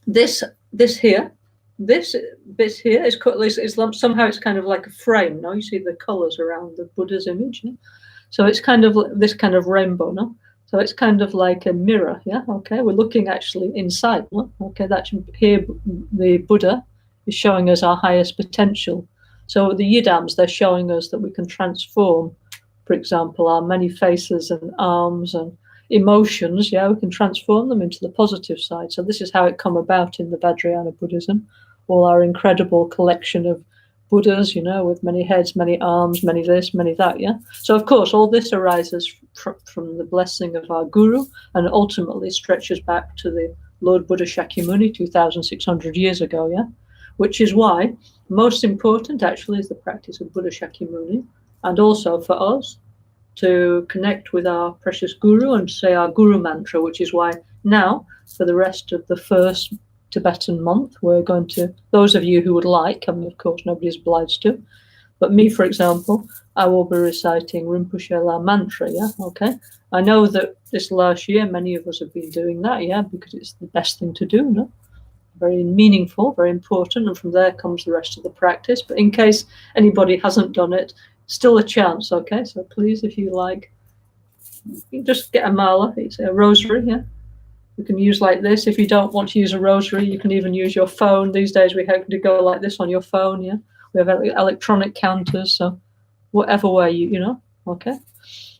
this here, this bit here is somehow it's kind of like a frame. No, you see the colors around the Buddha's image. Yeah? So it's kind of this kind of rainbow. No, so it's kind of like a mirror. Yeah, okay. We're looking actually inside. No? Okay, that's here. The Buddha is showing us our highest potential. So the yidams, they're showing us that we can transform, for example, our many faces and arms and emotions, yeah, we can transform them into the positive side. So this is how it come about in the Vajrayana Buddhism, all our incredible collection of Buddhas, you know, with many heads, many arms, many this, many that, yeah. So of course, all this arises from the blessing of our Guru, and ultimately stretches back to the Lord Buddha Shakyamuni 2,600 years ago, yeah. Which is why most important actually is the practice of Buddha Shakyamuni, and also for us to connect with our precious Guru and say our Guru mantra, which is why now, for the rest of the first Tibetan month, we're going to, those of you who would like, I mean, of course, nobody's obliged to, but me, for example, I will be reciting Rinpoche La mantra, yeah, okay? I know that this last year, many of us have been doing that, yeah, because it's the best thing to do, no? Very meaningful, very important, and from there comes the rest of the practice. But in case anybody hasn't done it, still a chance, okay? So please, if you like, you can just get a mala, it's a rosary, yeah? You can use like this. If you don't want to use a rosary, you can even use your phone. These days we have to go like this on your phone, yeah? We have electronic counters, so whatever way you know, okay?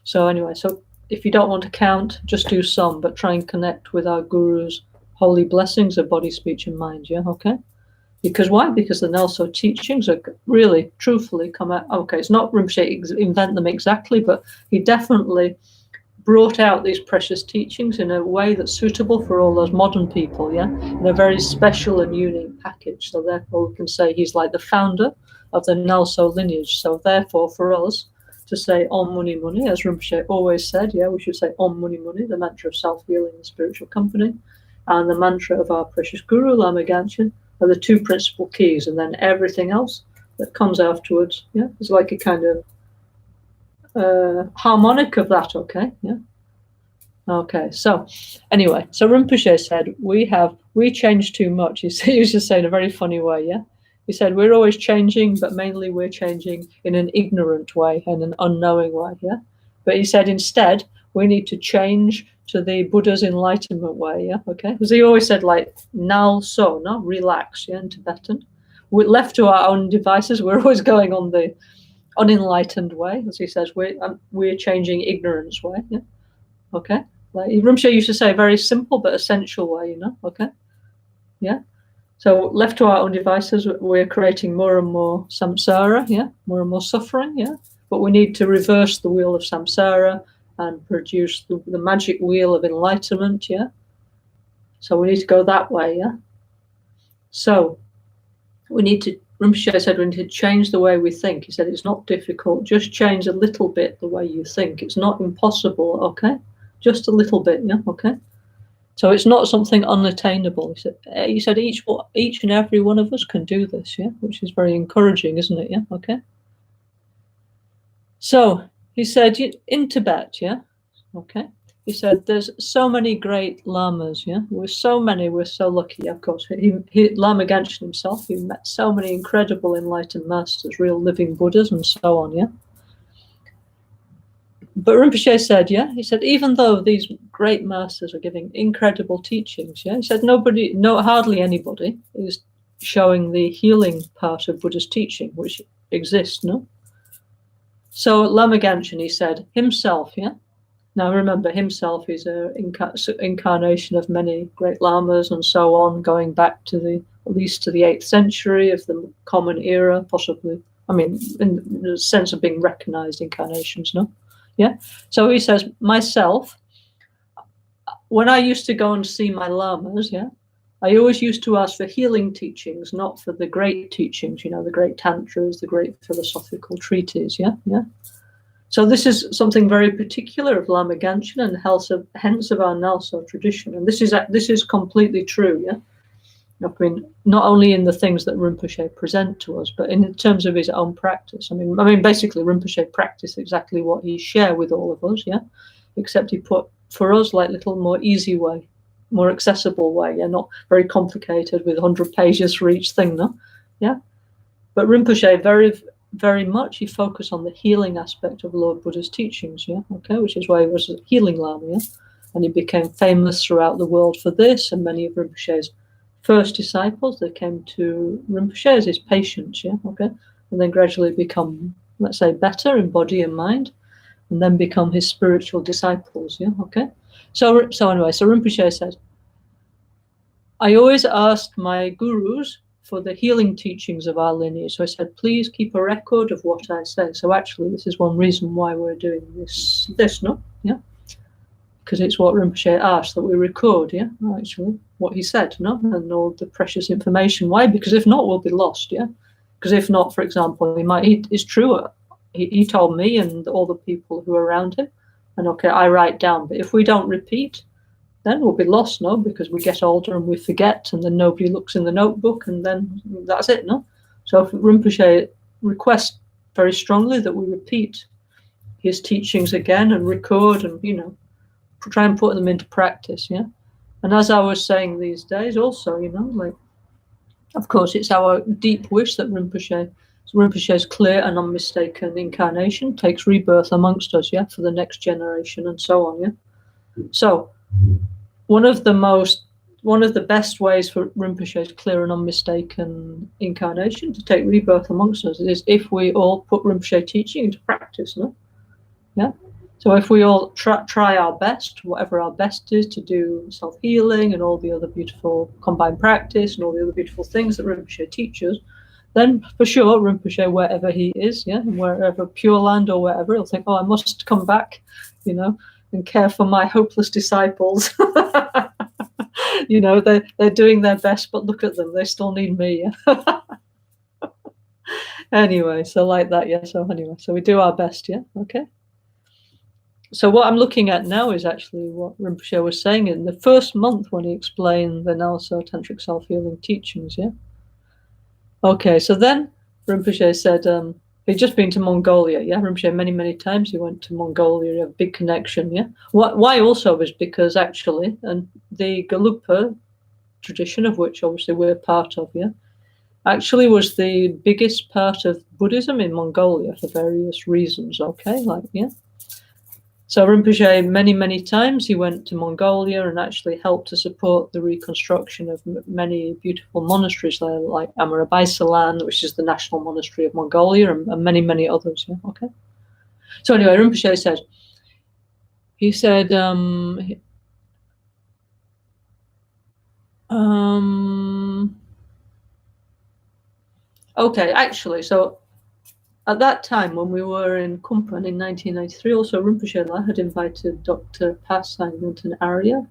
So anyway, so if you don't want to count, just do some, but try and connect with our Guru's holy blessings of body, speech, and mind, yeah, okay? Because why? Because the NgalSo teachings are really, truthfully come out, okay, it's not Rinpoche invent them exactly, but he definitely brought out these precious teachings in a way that's suitable for all those modern people, yeah, in a very special and unique package. So therefore we can say he's like the founder of the NgalSo lineage. So therefore for us to say Om Muni Muni, as Rinpoche always said, yeah, we should say Om Muni Muni, the mantra of self-healing and spiritual company, and the mantra of our precious Guru, Lama Ganchen, are the two principal keys, and then everything else that comes afterwards. Yeah, it's like a kind of harmonic of that. Okay, yeah. Okay, so anyway, so Rinpoche said we change too much. He used to say in a very funny way, yeah. He said we're always changing, but mainly we're changing in an ignorant way and an unknowing way, yeah. But he said instead we need to change to the Buddha's enlightenment way, yeah. Okay, because he always said like NgalSo, no, relax, yeah, in Tibetan. We're left to our own devices. We're always going on the unenlightened way, as he says. We're changing ignorance way, yeah. Okay. Like Rinpoche used to say, a very simple but essential way, you know, okay? Yeah. So left to our own devices, we're creating more and more samsara, yeah, more and more suffering, yeah. But we need to reverse the wheel of samsara and produce the magic wheel of enlightenment, yeah. So we need to go that way, yeah. So we need to, Rinpoche said we need to change the way we think. He said it's not difficult, just change a little bit the way you think. It's not impossible, okay? Just a little bit, yeah, okay. So it's not something unattainable. He said each and every one of us can do this, yeah, which is very encouraging, isn't it? Yeah, okay. So he said in Tibet, yeah, okay. He said there's so many great lamas, yeah. We're so lucky, of course. Lama Genshin himself, he met so many incredible enlightened masters, real living Buddhas, and so on, yeah. But Rinpoche said, yeah, he said, even though these great masters are giving incredible teachings, yeah, he said hardly anybody is showing the healing part of Buddha's teaching, which exists, no? So Lama Genshin, he said, himself, yeah. Now remember, himself is an incarnation of many great lamas and so on, going back to at least to the 8th century of the Common Era, possibly. I mean, in the sense of being recognized incarnations, no? Yeah. So he says, myself, when I used to go and see my lamas, yeah, I always used to ask for healing teachings, not for the great teachings, you know, the great tantras, the great philosophical treatises, yeah, yeah. So this is something very particular of Lama Genshin and hence of our NgalSo tradition. And this is completely true, yeah. I mean, not only in the things that Rinpoche present to us, but in terms of his own practice. I mean, basically, Rinpoche practiced exactly what he shared with all of us, yeah. Except he put for us like little more easy way, more accessible way, yeah, not very complicated with 100 pages for each thing, no, yeah. But Rinpoche very, very much he focused on the healing aspect of Lord Buddha's teachings, yeah, okay, which is why he was a healing Lama, yeah, and he became famous throughout the world for this, and many of Rinpoche's first disciples, they came to Rinpoche as his patients, yeah, okay, and then gradually become, let's say, better in body and mind, and then become his spiritual disciples, yeah, okay. So anyway, so Rinpoche said, I always asked my gurus for the healing teachings of our lineage. So I said, please keep a record of what I say. So actually, this is one reason why we're doing this, no, yeah. Because it's what Rinpoche asked, that we record, yeah, actually, what he said, no, and all the precious information. Why? Because if not, we'll be lost, yeah. Because if not, for example, it's true, he told me and all the people who are around him, and okay, I write down, but if we don't repeat, then we'll be lost, no, because we get older and we forget, and then nobody looks in the notebook, and then that's it, no. So Rinpoche requests very strongly that we repeat his teachings again and record and, you know, try and put them into practice, yeah. And as I was saying these days also, you know, like, of course, it's our deep wish that Rinpoche's clear and unmistaken incarnation takes rebirth amongst us, yeah, for the next generation and so on, yeah. So one of the best ways for Rinpoche's clear and unmistaken incarnation to take rebirth amongst us is if we all put Rinpoche teaching into practice, no? Yeah. So if we all try our best, whatever our best is, to do self-healing and all the other beautiful combined practice and all the other beautiful things that Rinpoche teaches, then for sure Rinpoche, wherever he is, yeah, wherever Pure Land or wherever, he'll think, oh, I must come back, you know, and care for my hopeless disciples. You know, they're doing their best, but look at them, they still need me. Anyway, so like that, yeah. So anyway, so we do our best, yeah, okay. So what I'm looking at now is actually what Rinpoche was saying in the first month when he explained the NgalSo Tantric Self-Healing teachings, yeah? Okay, so then Rinpoche said he'd just been to Mongolia. Yeah, Rinpoche many times he went to Mongolia. A big connection. Yeah. Why also was because actually, and the Galupa tradition, of which obviously we're part of, yeah, actually was the biggest part of Buddhism in Mongolia for various reasons. Okay, like yeah. So Rinpoche, many times he went to Mongolia and actually helped to support the reconstruction of many beautiful monasteries there, like Amarabaisalan, which is the national monastery of Mongolia, and many others. Yeah, okay. So anyway, Rinpoche said, he said, okay, actually, so at that time, when we were in Kumpan in 1993, also Rinpoche had invited Dr. Pasang Yunten Arya,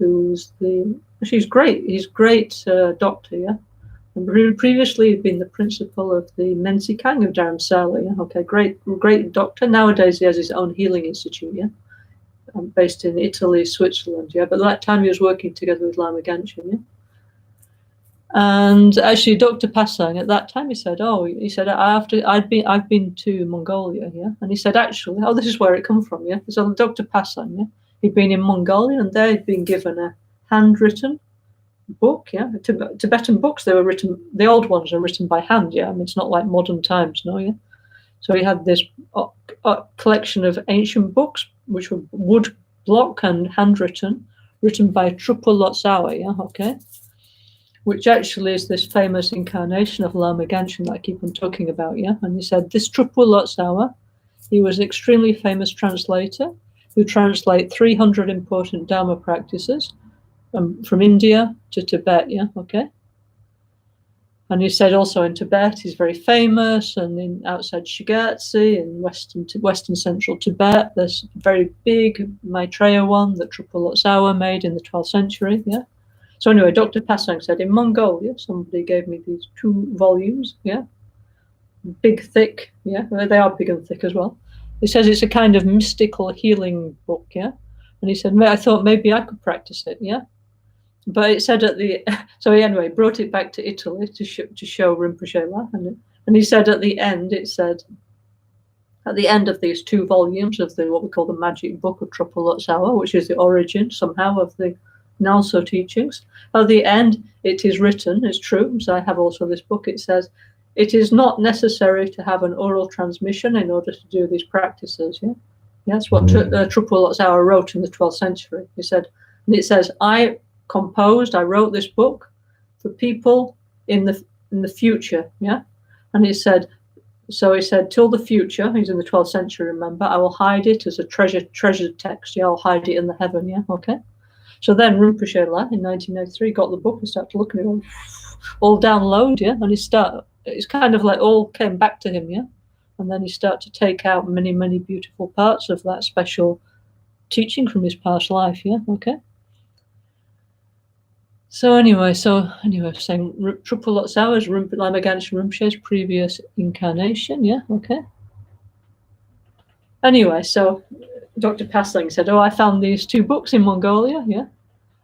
she's great. He's a great doctor, yeah. And previously, he'd been the principal of the Mensikang of Dharamsala, yeah. Okay, great doctor. Nowadays, he has his own healing institute, yeah, based in Italy, Switzerland, yeah. But at that time, he was working together with Lama Ganchen, yeah. And actually, Dr. Pasang at that time, he said, I've been to Mongolia, yeah. And he said, actually, this is where it come from, yeah. So Dr. Pasang, yeah, he'd been in Mongolia, and they'd been given a handwritten book, yeah. Tibetan books, they were written, the old ones are written by hand, yeah. I mean, it's not like modern times, no, yeah. So he had this collection of ancient books, which were wood block and handwritten, written by Trungpa Lotsawa, yeah, okay. Which actually is this famous incarnation of Lama Ganchen that I keep on talking about, yeah? And he said, this Trungpa Lotsawa, he was an extremely famous translator who translate 300 important Dharma practices from India to Tibet, yeah, okay? And he said also in Tibet, he's very famous, and outside Shigatse in western central Tibet, there's a very big Maitreya one that Trungpa Lotsawa made in the 12th century, yeah? So anyway, Dr. Pasang said, in Mongolia, somebody gave me these 2 volumes, yeah, big, thick, yeah, they are big and thick as well. He says it's a kind of mystical healing book, yeah, and he said, I thought maybe I could practice it, yeah, but it said so he anyway brought it back to Italy to show Rinpoche, and he said at the end, it said, at the end of these 2 volumes of what we call the Magic Book of Trungpa Lotsawa, which is the origin somehow of the NgalSo teachings, at the end it is written, it's true, so I have also this book, it says, it is not necessary to have an oral transmission in order to do these practices, yeah? That's what Trungpa Lotsawa wrote in the 12th century. He said, and it says, I wrote this book for people in the future, yeah? And he said, till the future, he's in the 12th century, remember, I will hide it as a treasured text, yeah, I'll hide it in the heaven, yeah, okay? So then Rinpoche in 1983 got the book and started looking at it all download, yeah, and it's kind of like all came back to him, yeah, and then he started to take out many beautiful parts of that special teaching from his past life, yeah, okay. So anyway, saying Trungpa Lotsawa is Lama Ganchen Rinpoche's previous incarnation, yeah, okay. Anyway, so Dr. Pasling said, I found these 2 books in Mongolia, yeah.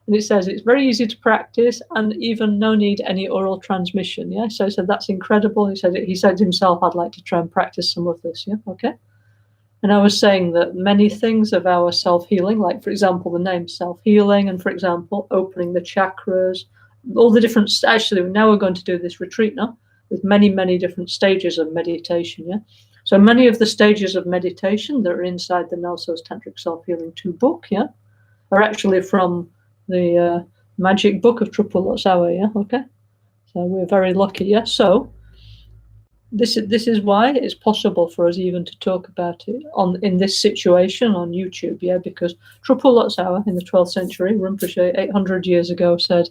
And it says it's very easy to practice and even no need any oral transmission, yeah. So he said, that's incredible. He said himself, I'd like to try and practice some of this, yeah, okay. And I was saying that many things of our self-healing, like, for example, the name self-healing, and, for example, opening the chakras, all the different, actually, now we're going to do this retreat now with many different stages of meditation, yeah. So many of the stages of meditation that are inside the NgalSo Tantric Self-Healing 2 book, yeah, are actually from the Magic Book of Trungpa Lotsawa, yeah, okay. So we're very lucky, yeah. So this is why it's possible for us even to talk about it in this situation on YouTube, yeah, because Trungpa Lotsawa in the 12th century, Rinpoche 800 years ago said,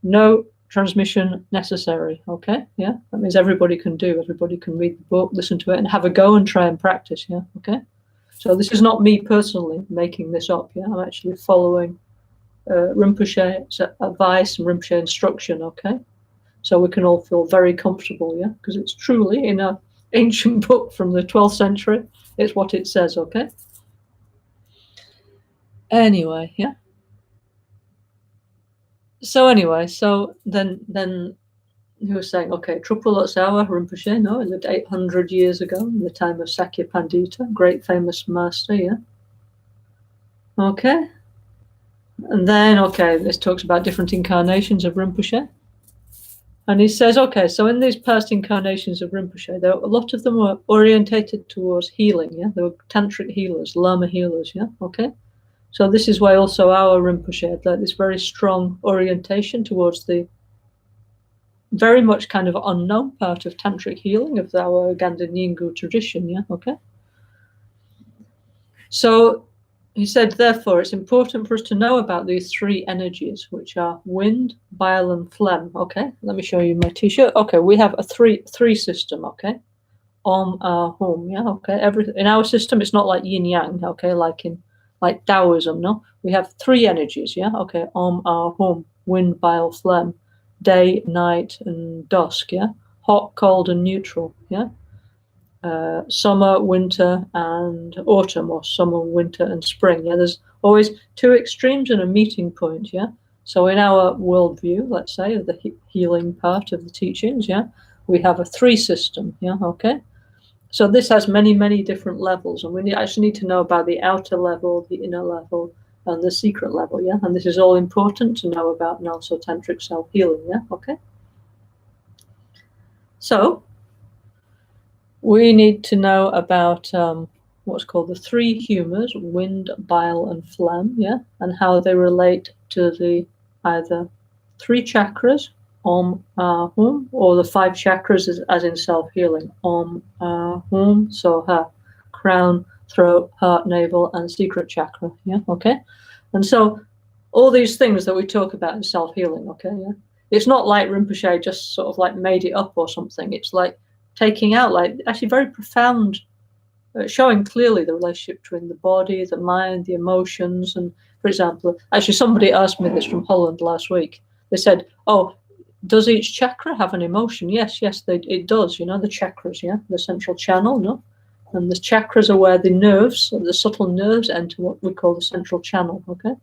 no transmission necessary, okay, yeah. That means everybody can read the book, listen to it, and have a go and try and practice, yeah, okay. So this is not me personally making this up, yeah. I'm actually following Rinpoche's advice and Rinpoche instruction, okay. So we can all feel very comfortable, yeah, because it's truly in an ancient book from the 12th century. It's what it says, okay. Anyway, yeah. So anyway, so then he was saying, okay, Trupulotsawa Rinpoche, no, he lived 800 years ago in the time of Sakya Pandita, great famous master, yeah. Okay. And then, okay, this talks about different incarnations of Rinpoche. And he says, okay, so in these past incarnations of Rinpoche, a lot of them were orientated towards healing, yeah? They were tantric healers, Lama healers, yeah? Okay? So this is why also our Rinpoche had like this very strong orientation towards the very much kind of unknown part of tantric healing of our Ganda Nyingu tradition, yeah? Okay? So he said, therefore, it's important for us to know about these three energies, which are wind, bile, and phlegm. Okay, let me show you my t-shirt. Okay, we have a three system. Okay, home. Yeah. Okay, everything in our system, it's not like yin yang. Okay, like Taoism. No, we have three energies. Yeah. Okay, home, wind, bile, phlegm, day, night, and dusk. Yeah, hot, cold, and neutral. Yeah. Summer, winter, and autumn, or summer, winter, and spring. Yeah, there's always two extremes and a meeting point. Yeah, so in our worldview, let's say, of the healing part of the teachings, yeah, we have a three system. Yeah, okay. So this has many different levels, and we actually need to know about the outer level, the inner level, and the secret level. Yeah, and this is all important to know about NgalSo Tantric Self-Healing. Yeah, okay. So we need to know about what's called the three humours, wind, bile, and phlegm, yeah, and how they relate to the either three chakras, hum, or the five chakras as in self-healing, hum, so crown, throat, heart, navel, and secret chakra, yeah, okay. And so all these things that we talk about in self-healing, okay, yeah, it's not like Rinpoche just sort of like made it up or something. It's like taking out like actually very profound, showing clearly the relationship between the body, the mind, the emotions. And for example, actually somebody asked me this from Holland last week. They said, oh, does each chakra have an emotion? Yes, it does. You know, the chakras, yeah, the central channel, no? And the chakras are where the nerves, the subtle nerves, enter what we call the central channel, okay?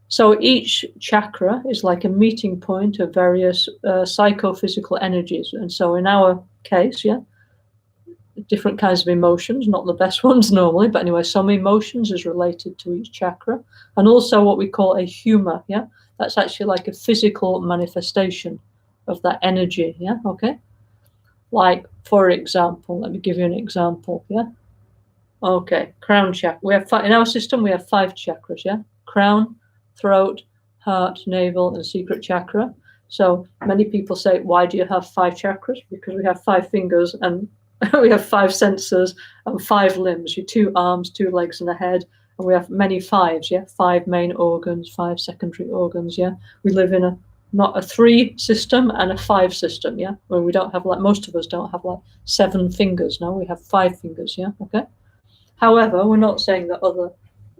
So each chakra is like a meeting point of various psychophysical energies. And so in our case, yeah, different kinds of emotions, not the best ones normally, but anyway, some emotions is related to each chakra. And also what we call a humor, yeah, that's actually like a physical manifestation of that energy, yeah, okay? Like, for example, let me give you an example, yeah? Okay, crown chakra. We have in our system, we have 5 chakras, yeah? Crown, throat, heart, navel, and secret chakra. So many people say, why do you have 5 chakras? Because we have 5 fingers and we have 5 senses and 5 limbs, 2 arms, 2 legs, and a head. And we have many 5s, yeah? 5 main organs, 5 secondary organs, yeah? We live in not a 3 system and a 5 system, yeah? Where we don't have like, most of us don't have like 7 fingers, no? We have 5 fingers, yeah? Okay? However, we're not saying that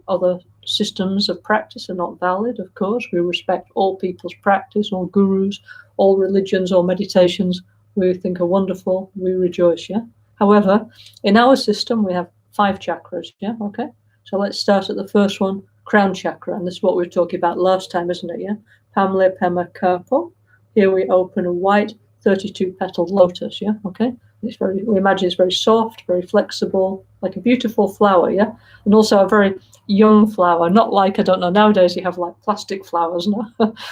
other systems of practice are not valid, of course. We respect all people's practice, all gurus, all religions, all meditations we think are wonderful, we rejoice, yeah? However, in our system, we have 5 chakras, yeah? Okay? So let's start at the first one, crown chakra, and this is what we were talking about last time, isn't it, yeah? Pamle Pema Karpo. Here we open a white 32-petaled lotus, yeah? Okay? We imagine it's very soft, very flexible, like a beautiful flower, yeah? And also a very young flower, not like, I don't know, nowadays you have like plastic flowers, no?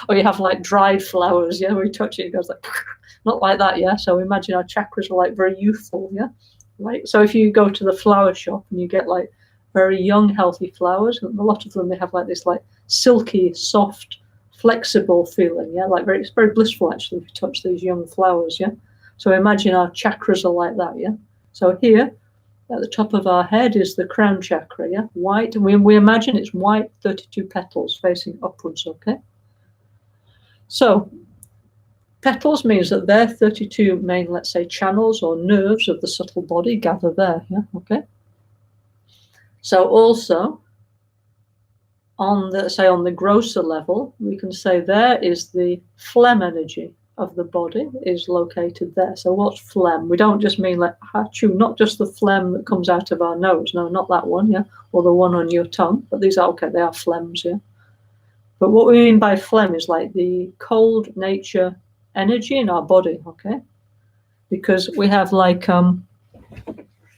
Or you have like dried flowers, yeah? Where you touch it, it goes like, not like that, yeah? So imagine our chakras are like very youthful, yeah? Like, so if you go to the flower shop and you get like very young, healthy flowers, and a lot of them, they have like this like silky, soft, flexible feeling, yeah? Like it's very blissful actually if you touch these young flowers, yeah? So imagine our chakras are like that, yeah? So here, at the top of our head is the crown chakra, yeah? White, we imagine it's white, 32 petals facing upwards, okay? So petals means that their 32 main, let's say, channels or nerves of the subtle body gather there, yeah? Okay? So also, on the grosser level, we can say there is the phlegm energy of the body is located there. So what's phlegm? We don't just mean like hachu, not just the phlegm that comes out of our nose. No, not that one, yeah, or the one on your tongue. But these are okay. They are phlegms, yeah. But what we mean by phlegm is like the cold nature energy in our body, okay? Because we have like,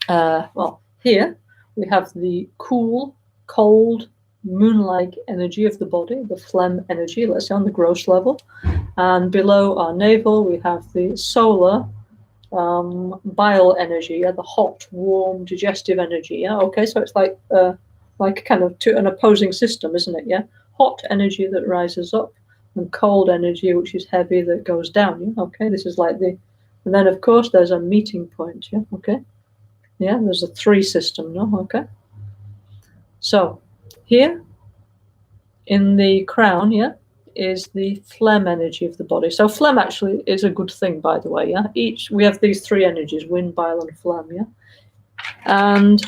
well, here we have the cool, cold, moon-like energy of the body, the phlegm energy, let's say on the gross level. And below our navel, we have the solar bile energy, yeah, the hot, warm, digestive energy, yeah, okay? So it's like kind of an opposing system, isn't it, yeah? Hot energy that rises up and cold energy, which is heavy, that goes down, yeah, okay? This is like the, and then, of course, there's a meeting point, yeah, okay? Yeah, there's a 3 system, no, okay? So here in the crown, yeah, is the phlegm energy of the body. So phlegm actually is a good thing, by the way, yeah? We have these 3 energies, wind, bile, and phlegm, yeah? And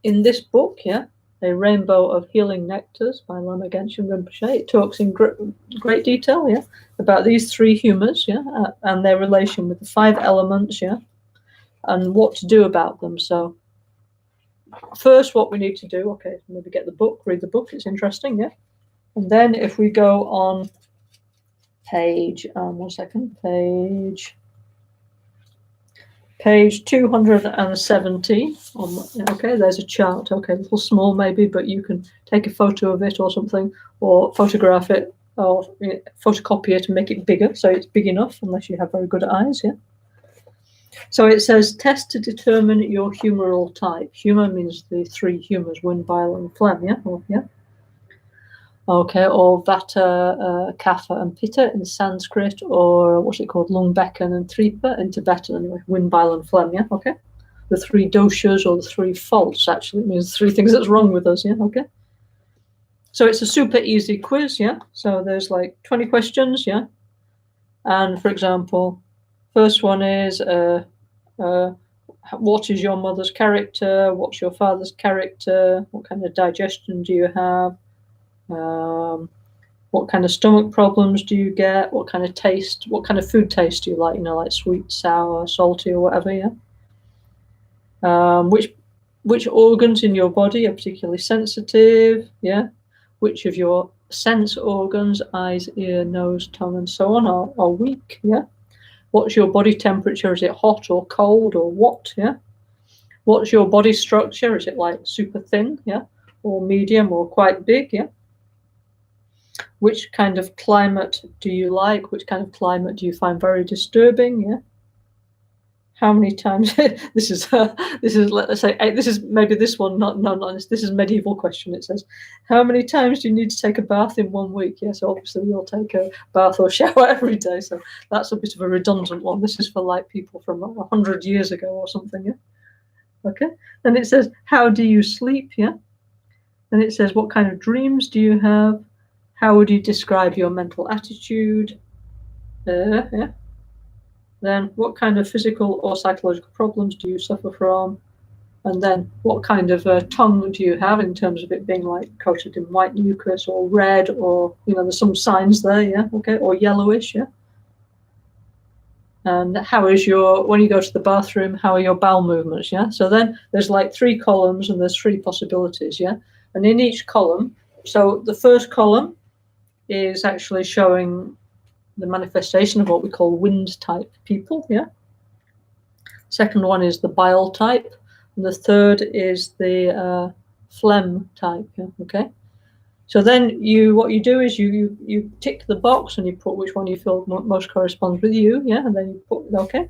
in this book, yeah, A Rainbow of Healing Nectars by Lama Caroline Rinpoche, it talks in great detail, yeah, about these 3 humours, yeah, and their relation with the 5 elements, yeah, and what to do about them. So first, what we need to do, okay, maybe get the book, read the book, it's interesting, yeah. And then if we go on page, page 270, okay, there's a chart, okay, a little small maybe, but you can take a photo of it or something, or photograph it, or photocopy it and make it bigger, so it's big enough, unless you have very good eyes, yeah. So it says, test to determine your humoral type. Humor means the 3 humours, wind, bile, and phlegm, yeah? Yeah. Okay, or Vata, Kapha, and Pitta in Sanskrit, or what's it called, Lung, Bekan, and Tripa in Tibetan, anyway, wind, bile, and phlegm, yeah? Okay. The 3 doshas, or the 3 faults, actually, it means 3 things that's wrong with us, yeah? Okay. So it's a super easy quiz, yeah? So there's like 20 questions, yeah? And for example, first one is, what is your mother's character? What's your father's character? What kind of digestion do you have? What kind of stomach problems do you get? What kind of taste? What kind of food taste do you like? You know, like sweet, sour, salty, or whatever. Yeah. Which organs in your body are particularly sensitive? Yeah. Which of your sense organs, eyes, ear, nose, tongue, and so on, are weak? Yeah. What's your body temperature? Is it hot or cold or what? Yeah. What's your body structure? Is it like super thin? Yeah. Or medium or quite big? Yeah. Which kind of climate do you like? Which kind of climate do you find very disturbing? Yeah. How many times? This is let's say this is maybe this one not this is medieval question. It says, how many times do you need to take a bath in 1 week? Yeah. So obviously you'll take a bath or shower every day. So that's a bit of a redundant one. This is for like people from 100 years ago or something. Yeah. Okay. Then it says, how do you sleep? Yeah. Then it says, what kind of dreams do you have? How would you describe your mental attitude? Yeah. Then what kind of physical or psychological problems do you suffer from? And then what kind of tongue do you have in terms of it being like coated in white mucus or red, or, you know, there's some signs there, yeah, okay, or yellowish, yeah. And how is when you go to the bathroom, how are your bowel movements, yeah? So then there's like 3 columns and there's 3 possibilities, yeah? And in each column, so the first column is actually showing the manifestation of what we call wind type people, yeah. Second one is the bile type, and the third is the phlegm type, yeah? Okay. So then what you do is you tick the box and you put which one you feel most corresponds with you, yeah, and then you put okay.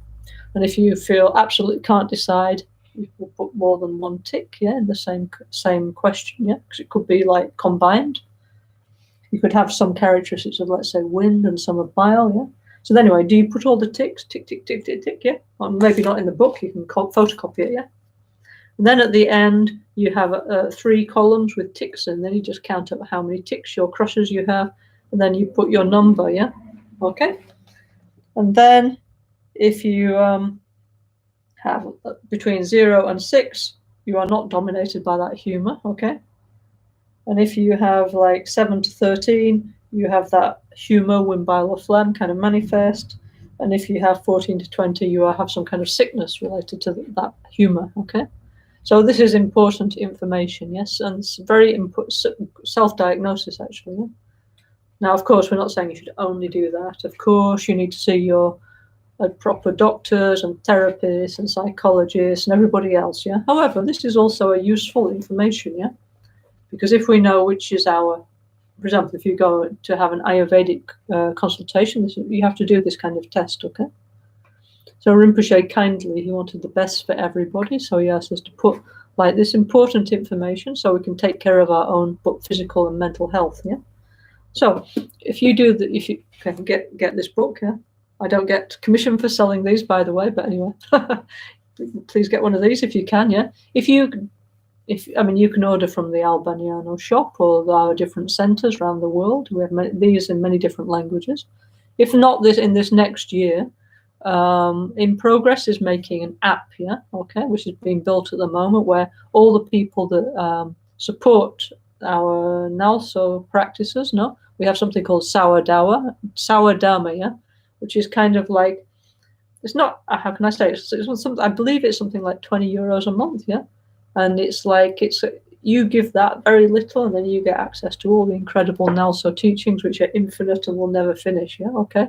And if you feel absolutely can't decide, you will put more than 1 tick, yeah, in the same question, yeah, because it could be like combined. You could have some characteristics of, let's say, wind and some of bile, yeah. So anyway, do you put all the ticks, tick, tick, tick, tick, tick, yeah? Or maybe not in the book, you can photocopy it, yeah. And then at the end, you have 3 columns with ticks, and then you just count up how many ticks, your crushes you have, and then you put your number, yeah? Okay. And then if you have between 0 and 6, you are not dominated by that humor, okay? And if you have like 7 to 13, you have that humor, wind, bile, or phlegm kind of manifest. And if you have 14 to 20, you have some kind of sickness related to that humor, okay? So this is important information, yes? And it's very important self-diagnosis, actually. Yeah? Now, of course, we're not saying you should only do that. Of course, you need to see your proper doctors and therapists and psychologists and everybody else, yeah? However, this is also a useful information, yeah? Because if we know which is our, for example, if you go to have an Ayurvedic consultation, you have to do this kind of test, okay? So Rinpoche kindly, he wanted the best for everybody, so he asked us to put like this important information so we can take care of our own physical and mental health, yeah? So if you do that, if you can get this book, yeah? I don't get commission for selling these, by the way, but anyway, please get one of these if you can, yeah? I mean, you can order from the Albaniano shop or our different centres around the world. We have these in many different languages. If not in this next year, In Progress is making an app, yeah, okay, which is being built at the moment, where all the people that support our NgalSo practices, we have something called Sourdough, yeah, which is kind of like, it's not, how can I say, it's something, I believe it's something like €20 a month, yeah, and it's like, you give that very little and then you get access to all the incredible NgalSo teachings, which are infinite and will never finish, yeah, okay.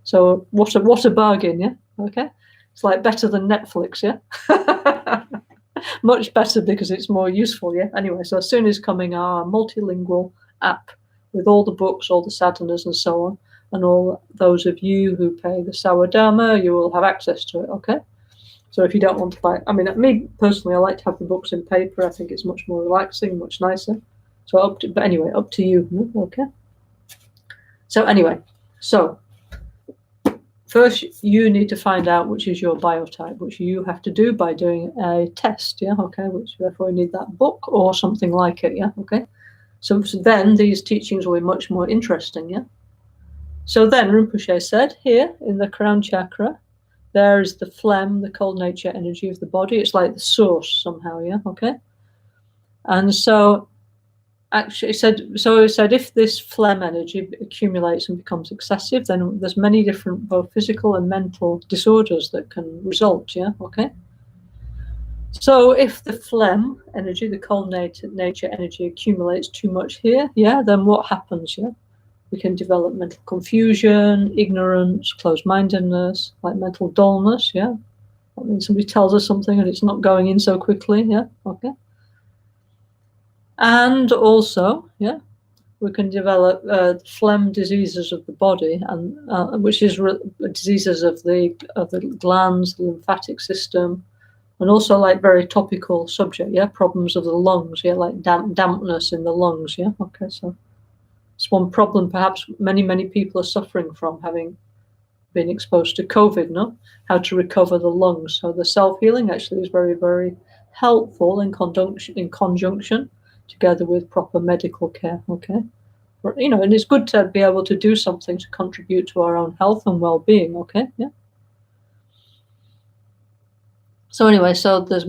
So what a bargain, yeah, okay. It's like better than Netflix, yeah. Much better because it's more useful, yeah. Anyway, so soon is coming our multilingual app with all the books, all the sadhanas and so on, and all those of you who pay the Sourdough, you will have access to it, okay. So if you don't want to buy, I mean, me personally, I like to have the books in paper. I think it's much more relaxing, much nicer. So but anyway, up to you, okay. So anyway, so first, you need to find out which is your biotype, which you have to do by doing a test, yeah, okay, which therefore you need that book or something like it, yeah, okay. So then these teachings will be much more interesting, yeah. So then Rinpoche said, here in the crown chakra, there is the phlegm, the cold nature energy of the body. It's like the source somehow, yeah, okay. And so actually, he said if this phlegm energy accumulates and becomes excessive, then there's many different both physical and mental disorders that can result, yeah, okay. So if the phlegm energy, the cold nature energy accumulates too much here, yeah, then what happens, yeah? We can develop mental confusion, ignorance, closed-mindedness, like mental dullness, yeah? That means somebody tells us something and it's not going in so quickly, yeah, okay. And also, yeah, we can develop phlegm diseases of the body, and which is diseases of the glands, the lymphatic system, and also like very topical subject, yeah, problems of the lungs, yeah, like dampness in the lungs, yeah, okay. So it's one problem perhaps many people are suffering from, having been exposed to COVID, how to recover the lungs. So the self-healing actually is very, very helpful in conjunction together with proper medical care, okay. And it's good to be able to do something to contribute to our own health and well-being, okay, yeah. So anyway, so there's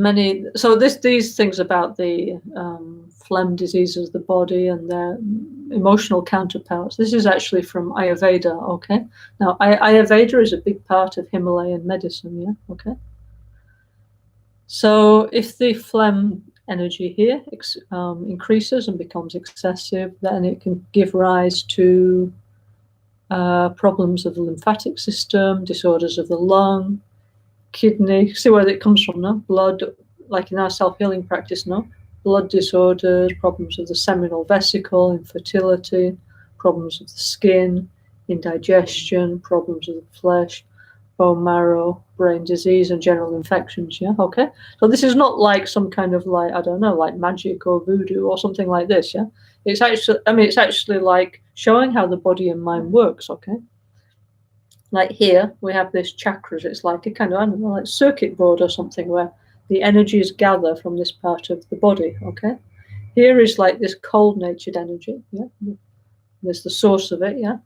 these things about the phlegm diseases of the body and their emotional counterparts. This is actually from Ayurveda, okay. Now, Ayurveda is a big part of Himalayan medicine, yeah, okay. So if the phlegm energy here increases and becomes excessive, then it can give rise to problems of the lymphatic system, disorders of the lung, kidney. See where it comes from, no? Blood, like in our self-healing practice, no? Blood disorders, problems of the seminal vesicle, infertility, problems of the skin, indigestion, problems of the flesh, bone marrow, brain disease, and general infections, yeah, okay? So this is not like some kind of like, I don't know, like magic or voodoo or something like this, yeah? It's actually like showing how the body and mind works, okay? Like here, we have this chakras. It's like a kind of, I don't know, like circuit board or something where the energies gather from this part of the body, okay? Here is like this cold-natured energy, yeah? There's the source of it, yeah?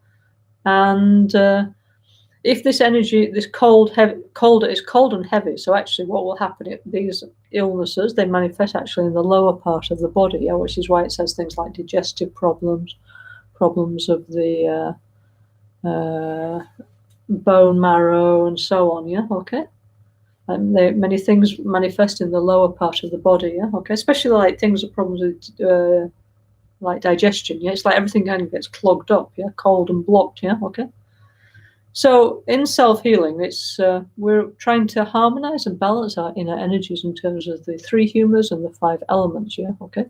And if this energy, this cold is cold and heavy, so actually what will happen, these illnesses, they manifest actually in the lower part of the body, yeah? Which is why it says things like digestive problems, problems of the bone marrow and so on, yeah, okay. And many things manifest in the lower part of the body, yeah, okay. Especially like things, problems with like digestion. Yeah, it's like everything kind of gets clogged up. Yeah, cold and blocked. Yeah, okay. So in self-healing, it's we're trying to harmonize and balance our inner energies in terms of the 3 humas and the 5 elements. Yeah, okay.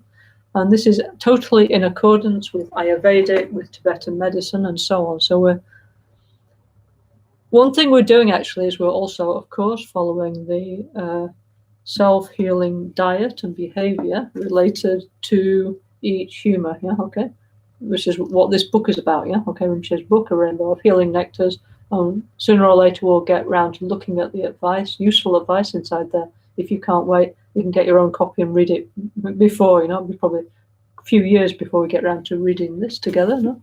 And this is totally in accordance with Ayurvedic, with Tibetan medicine, and so on. So one thing we're doing actually is we're also, of course, following the self-healing diet and behavior related to each huma. Yeah, okay. Which is what this book is about. Yeah, okay. Rinpoche's book, A Rainbow of Healing Nectars. Sooner or later, we'll get round to looking at the advice, useful advice inside there. If you can't wait, you can get your own copy and read it before, you know, probably a few years before we get around to reading this together. No?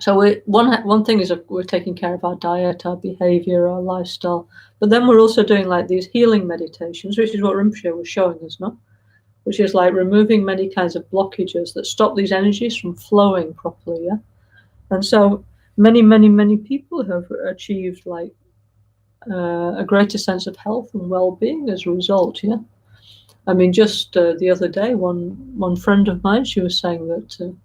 So one thing is we're taking care of our diet, our behavior, our lifestyle, but then we're also doing like these healing meditations, which is what Rinpoche was showing us, no? Which is like removing many kinds of blockages that stop these energies from flowing properly, yeah? And so many people have achieved like a greater sense of health and well-being as a result, yeah? I mean, just the other day, one friend of mine, she was saying that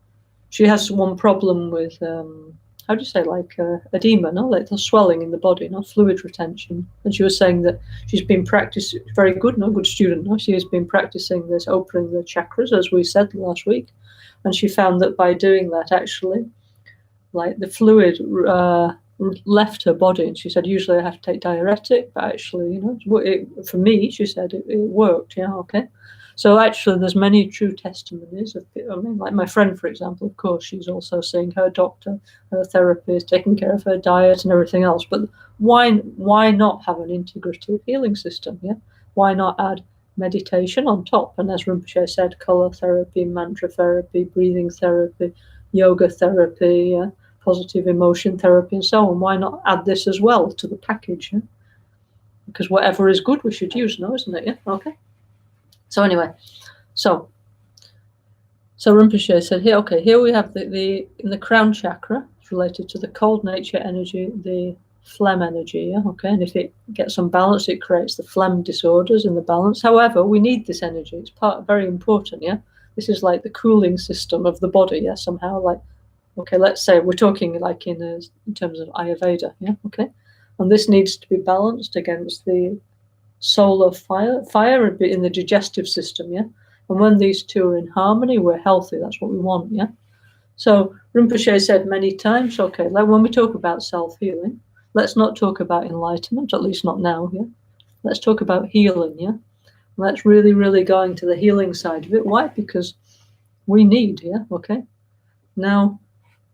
she has one problem with, how do you say, like edema, no? Like the swelling in the body, no? Fluid retention. And she was saying that she's been practicing, very good, no? Good student, no? She has been practicing this, opening the chakras, as we said last week. And she found that by doing that, actually, like the fluid left her body. And she said, usually I have to take diuretic, but actually, you know, for me, she said, it worked, yeah, okay. So actually, there's many true testimonies of, I mean, like my friend, for example, of course, she's also seeing her doctor, her therapist, taking care of her diet and everything else. But why not have an integrative healing system? Yeah, why not add meditation on top? And as Rinpoche said, color therapy, mantra therapy, breathing therapy, yoga therapy, positive emotion therapy, and so on. Why not add this as well to the package? Yeah? Because whatever is good, we should use, no, isn't it? Yeah, okay. So anyway, so Rinpoche said here, okay, here we have in the crown chakra, it's related to the cold nature energy, the phlegm energy, yeah, okay, and if it gets unbalanced, it creates the phlegm disorders in the balance. However, we need this energy, it's very important, yeah. This is like the cooling system of the body, yeah, somehow, like, okay, let's say we're talking like in terms of Ayurveda, yeah, okay, and this needs to be balanced against the solar fire in the digestive system, yeah. And when these two are in harmony, we're healthy. That's what we want, yeah. So Rinpoche said many times, okay, when we talk about self-healing, let's not talk about enlightenment, at least not now, yeah. Let's talk about healing, yeah. Let's really go into the healing side of it. Why? Because we need, yeah, okay. Now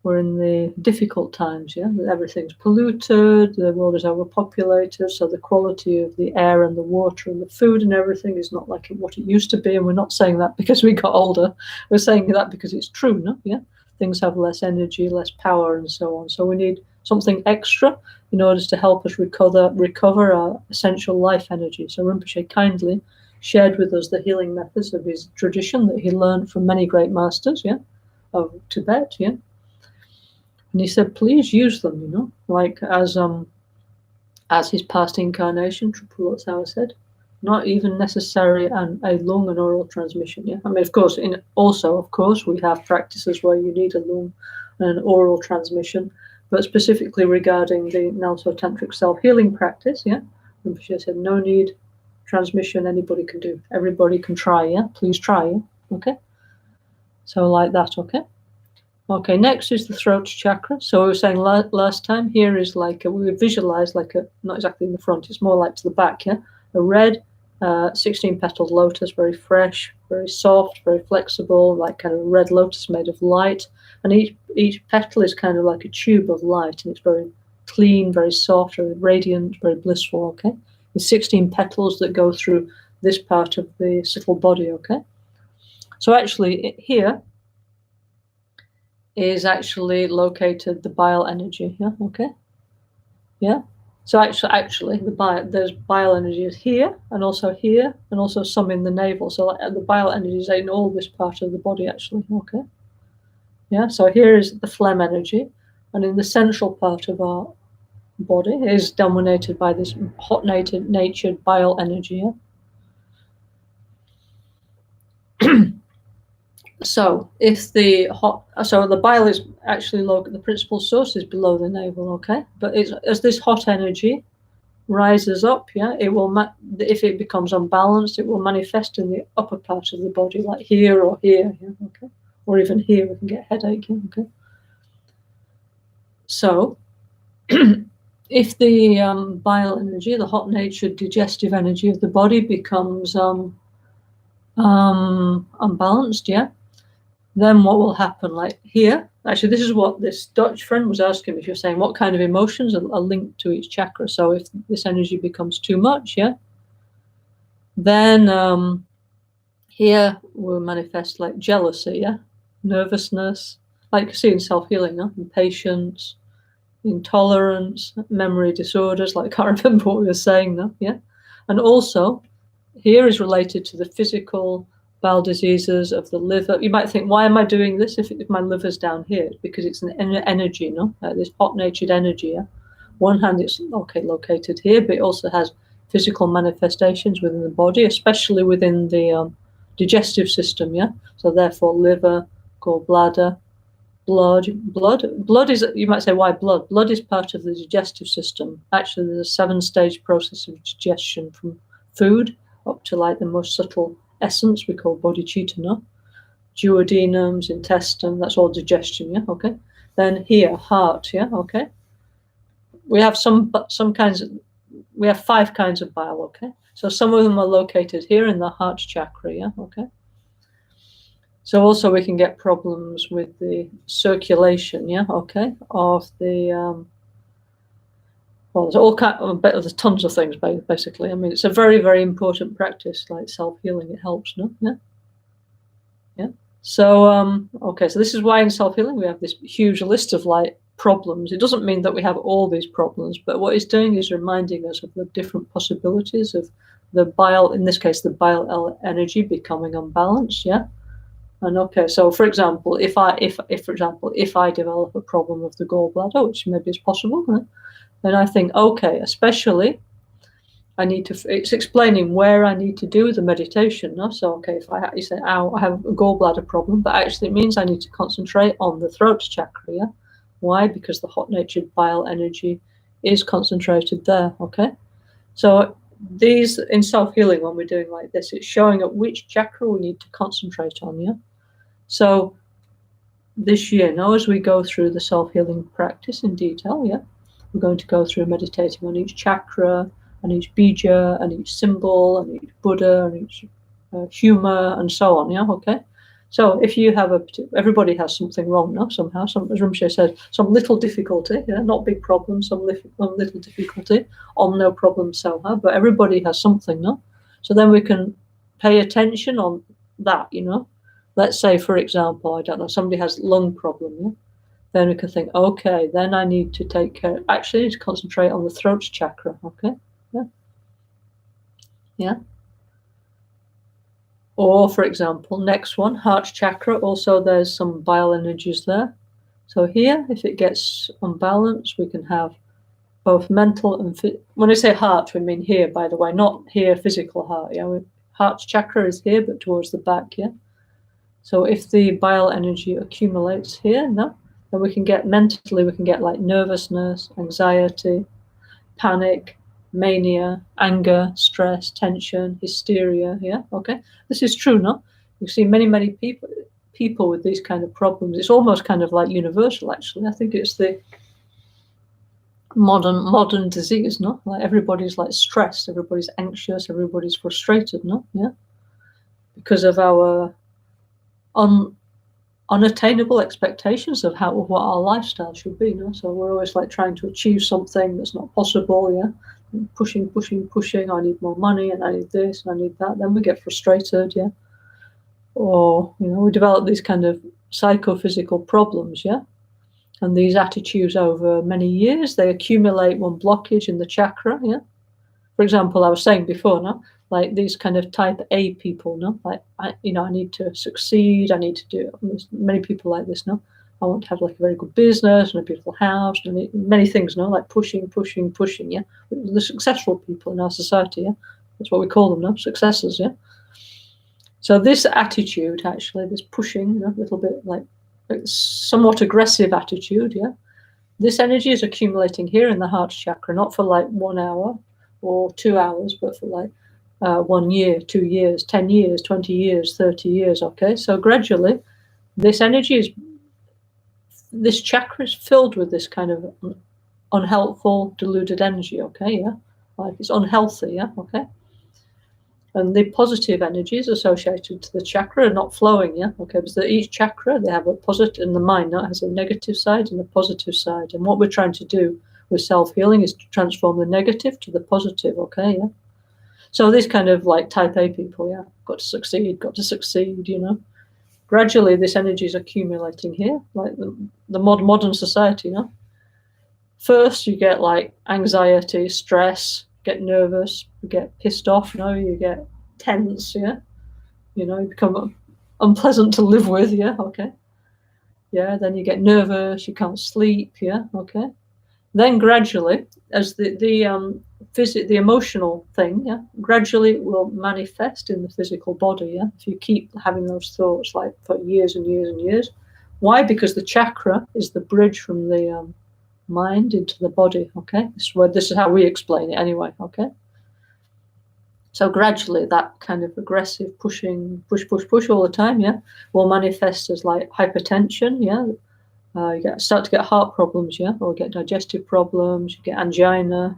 we're in the difficult times, yeah. Everything's polluted, the world is overpopulated, so the quality of the air and the water and the food and everything is not like what it used to be. And we're not saying that because we got older. We're saying that because it's true, no? Yeah. Things have less energy, less power, and so on. So we need something extra in order to help us recover our essential life energy. So Rinpoche kindly shared with us the healing methods of his tradition that he learned from many great masters, yeah, of Tibet, yeah. And he said, please use them, you know, like as his past incarnation, Tripura Thawa said, not even necessary a lung and oral transmission. Yeah, I mean, of course, we have practices where you need a lung and an oral transmission, but specifically regarding the NgalSo Tantric Self-Healing practice, yeah, Rinpoche said, no need transmission, anybody can do. Everybody can try, yeah, please try, yeah, okay. So like that, okay. Okay, next is the throat chakra. So we were saying last time, here is like we would visualize like not exactly in the front, it's more like to the back, yeah? A red 16-petaled lotus, very fresh, very soft, very flexible, like kind of a red lotus made of light. And each petal is kind of like a tube of light, and it's very clean, very soft, very radiant, very blissful, okay? With 16 petals that go through this part of the subtle body, okay? So actually here is actually located the bile energy, yeah, okay, yeah. So actually, there's bile energy is here, and also some in the navel. So like, the bile energy is in all this part of the body, actually, okay, yeah. So here is the phlegm energy, and in the central part of our body is dominated by this hot-natured bile energy, yeah? So if the bile is actually low, the principal source is below the navel, okay? But as this hot energy rises up, it will, if it becomes unbalanced, it will manifest in the upper part of the body, like here or here, okay? Or even here, we can get headache, okay? So if the bile energy, the hot-natured digestive energy of the body becomes unbalanced, then what will happen? Like here, actually, this is what this Dutch friend was asking me. She was saying, what kind of emotions are linked to each chakra? So if this energy becomes too much, then here will manifest like jealousy, nervousness, like you see in self-healing, impatience, intolerance, memory disorders, like I can't remember what we were saying now, and also here is related to the physical bowel diseases of the liver. You might think, why am I doing this if my liver's down here? Because it's an energy, this hot-natured energy. One hand, it's located here, but it also has physical manifestations within the body, especially within the digestive system. So therefore, liver, gallbladder, blood is, you might say, why blood? Blood is part of the digestive system. Actually, there's a 7-stage process of digestion from food up to like the most subtle essence we call bodhicitta, duodenums, intestine, that's all digestion, okay? Then here, heart, okay? We have we have 5 kinds of bile, okay? So some of them are located here in the heart chakra, okay? So also we can get problems with the circulation, okay, of the, there's tons of things, basically. I mean, it's a very, very important practice, like self-healing. It helps, no? Yeah. So, okay, so this is why in self-healing we have this huge list of like problems. It doesn't mean that we have all these problems, but what it's doing is reminding us of the different possibilities of the bile, in this case, the bile energy becoming unbalanced, And okay, so for example, if I develop a problem of the gallbladder, which maybe is possible, then I think, okay, especially it's explaining where I need to do the meditation. No? So, okay, if you say, I have a gallbladder problem, but actually it means I need to concentrate on the throat chakra. Why? Because the hot-natured bile energy is concentrated there, okay? So these, in self-healing, when we're doing like this, it's showing up which chakra we need to concentrate on, So this year, now as we go through the self-healing practice in detail, we're going to go through meditating on each chakra, and each bija, and each symbol, and each Buddha, and each humor, and so on, okay? So if you have everybody has something wrong, no? Somehow, as Rinpoche said, some little difficulty, not big problem, some little difficulty, no problem somehow, but everybody has something, no? So then we can pay attention on that, Let's say, for example, I don't know, somebody has lung problem, Then we can think, okay, then I need to actually need to concentrate on the throat chakra, okay? Yeah. Or, for example, next one, heart chakra, also there's some bile energies there. So here, if it gets unbalanced, we can have both mental and when I say heart, we mean here, by the way, not here, physical heart, heart chakra is here, but towards the back, So if the bile energy accumulates here, then we can get mentally, we can get like nervousness, anxiety, panic, mania, anger, stress, tension, hysteria, okay? This is true, no? You see many people with these kind of problems. It's almost kind of like universal, actually. I think it's the modern disease, no? Like everybody's like stressed, everybody's anxious, everybody's frustrated, no? Because of our unattainable expectations of what our lifestyle should be, So we're always like trying to achieve something that's not possible, pushing. I need more money, and I need this, and I need that. Then we get frustrated, or we develop these kind of psychophysical problems, And these attitudes over many years, they accumulate one blockage in the chakra, For example, I was saying before, like these kind of type A people, like I need to succeed, I need to do. There's many people like this, I want to have like a very good business and a beautiful house and many things, like pushing, The successful people in our society, That's what we call them, successors, So this attitude, actually, this pushing, a little bit like somewhat aggressive attitude, this energy is accumulating here in the heart chakra, not for like 1 hour or 2 hours, but for like 1 year, 2 years, 10 years, 20 years, 30 years. Okay, so gradually this energy this chakra is filled with this kind of unhelpful, deluded energy. Okay, like it's unhealthy. Okay. And the positive energies associated to the chakra are not flowing, okay, because each chakra, they have a positive, and the mind has a negative side and a positive side. And what we're trying to do with self-healing is to transform the negative to the positive, okay, So these kind of like type A people, got to succeed, Gradually, this energy is accumulating here, like the modern society, First, you get like anxiety, stress, get nervous, you get pissed off, you get tense, you become unpleasant to live with, okay. Then you get nervous, you can't sleep, okay. Then gradually, as the emotional thing, gradually will manifest in the physical body, if you keep having those thoughts like for years and years and years. Why? Because the chakra is the bridge from the mind into the body, okay. This is how we explain it anyway, okay. So gradually that kind of aggressive pushing, push all the time, will manifest as like hypertension, you start to get heart problems, or get digestive problems, you get angina,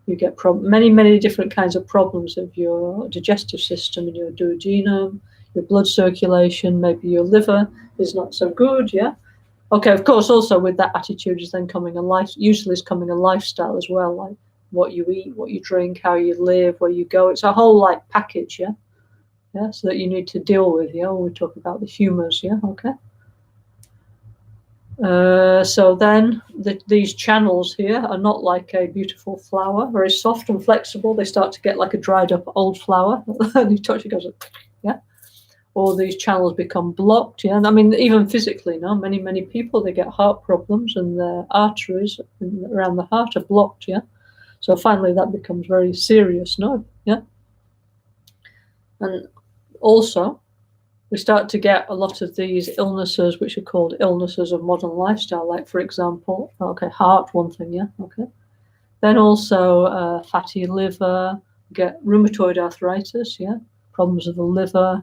you get many different kinds of problems of your digestive system and your duodenum, your blood circulation, maybe your liver is not so good, Okay, of course, also with that attitude is then coming usually is coming a lifestyle as well, like what you eat, what you drink, how you live, where you go. It's a whole like package, so that you need to deal with, when we talk about the humors, okay. So then these channels here are not like a beautiful flower, very soft and flexible. They start to get like a dried up old flower. And you touch it, goes, Or these channels become blocked, And I mean, even physically, many people, they get heart problems and their arteries around the heart are blocked, So finally that becomes very serious, And also, we start to get a lot of these illnesses, which are called illnesses of modern lifestyle, like, for example, heart, one thing, okay. Then also fatty liver, get rheumatoid arthritis, problems of the liver,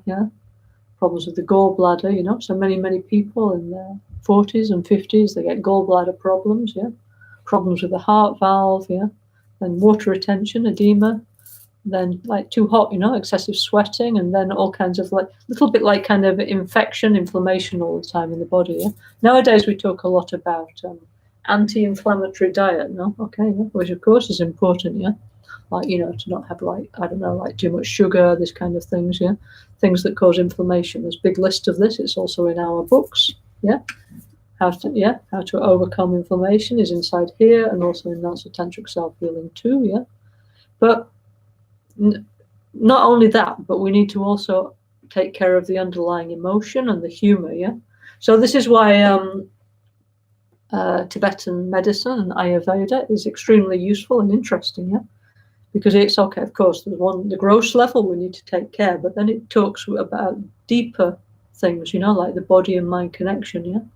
problems with the gallbladder, so many people in their 40s and 50s, they get gallbladder problems, problems with the heart valve, then water retention, edema, then like too hot, excessive sweating, and then all kinds of like little bit like kind of inflammation all the time in the body. Nowadays we talk a lot about anti-inflammatory diet, okay, which of course is important, like to not have like like too much sugar, this kind of things, things that cause inflammation. There's a big list of this. It's also in our books, how to overcome inflammation is inside here, and also in NgalSo Tantric Self-Healing too, But not only that, but we need to also take care of the underlying emotion and the humor, So this is why Tibetan medicine and Ayurveda is extremely useful and interesting, because it's okay, of course, there's the gross level we need to take care, but then it talks about deeper things, like the body and mind connection,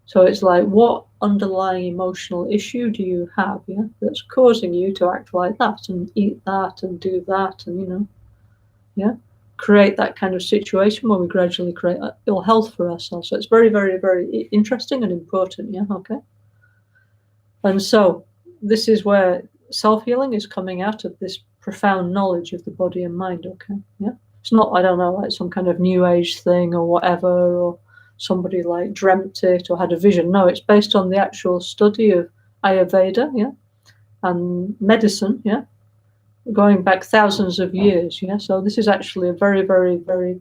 So it's like, what underlying emotional issue do you have, that's causing you to act like that and eat that and do that and, create that kind of situation where we gradually create ill health for ourselves. So it's very, very, very interesting and important, okay? And so this is where self-healing is coming out of this profound knowledge of the body and mind, okay? It's not, I don't know, like some kind of new age thing or whatever, or somebody like dreamt it or had a vision. No, it's based on the actual study of Ayurveda, and medicine, going back thousands of years, So this is actually a very, very, very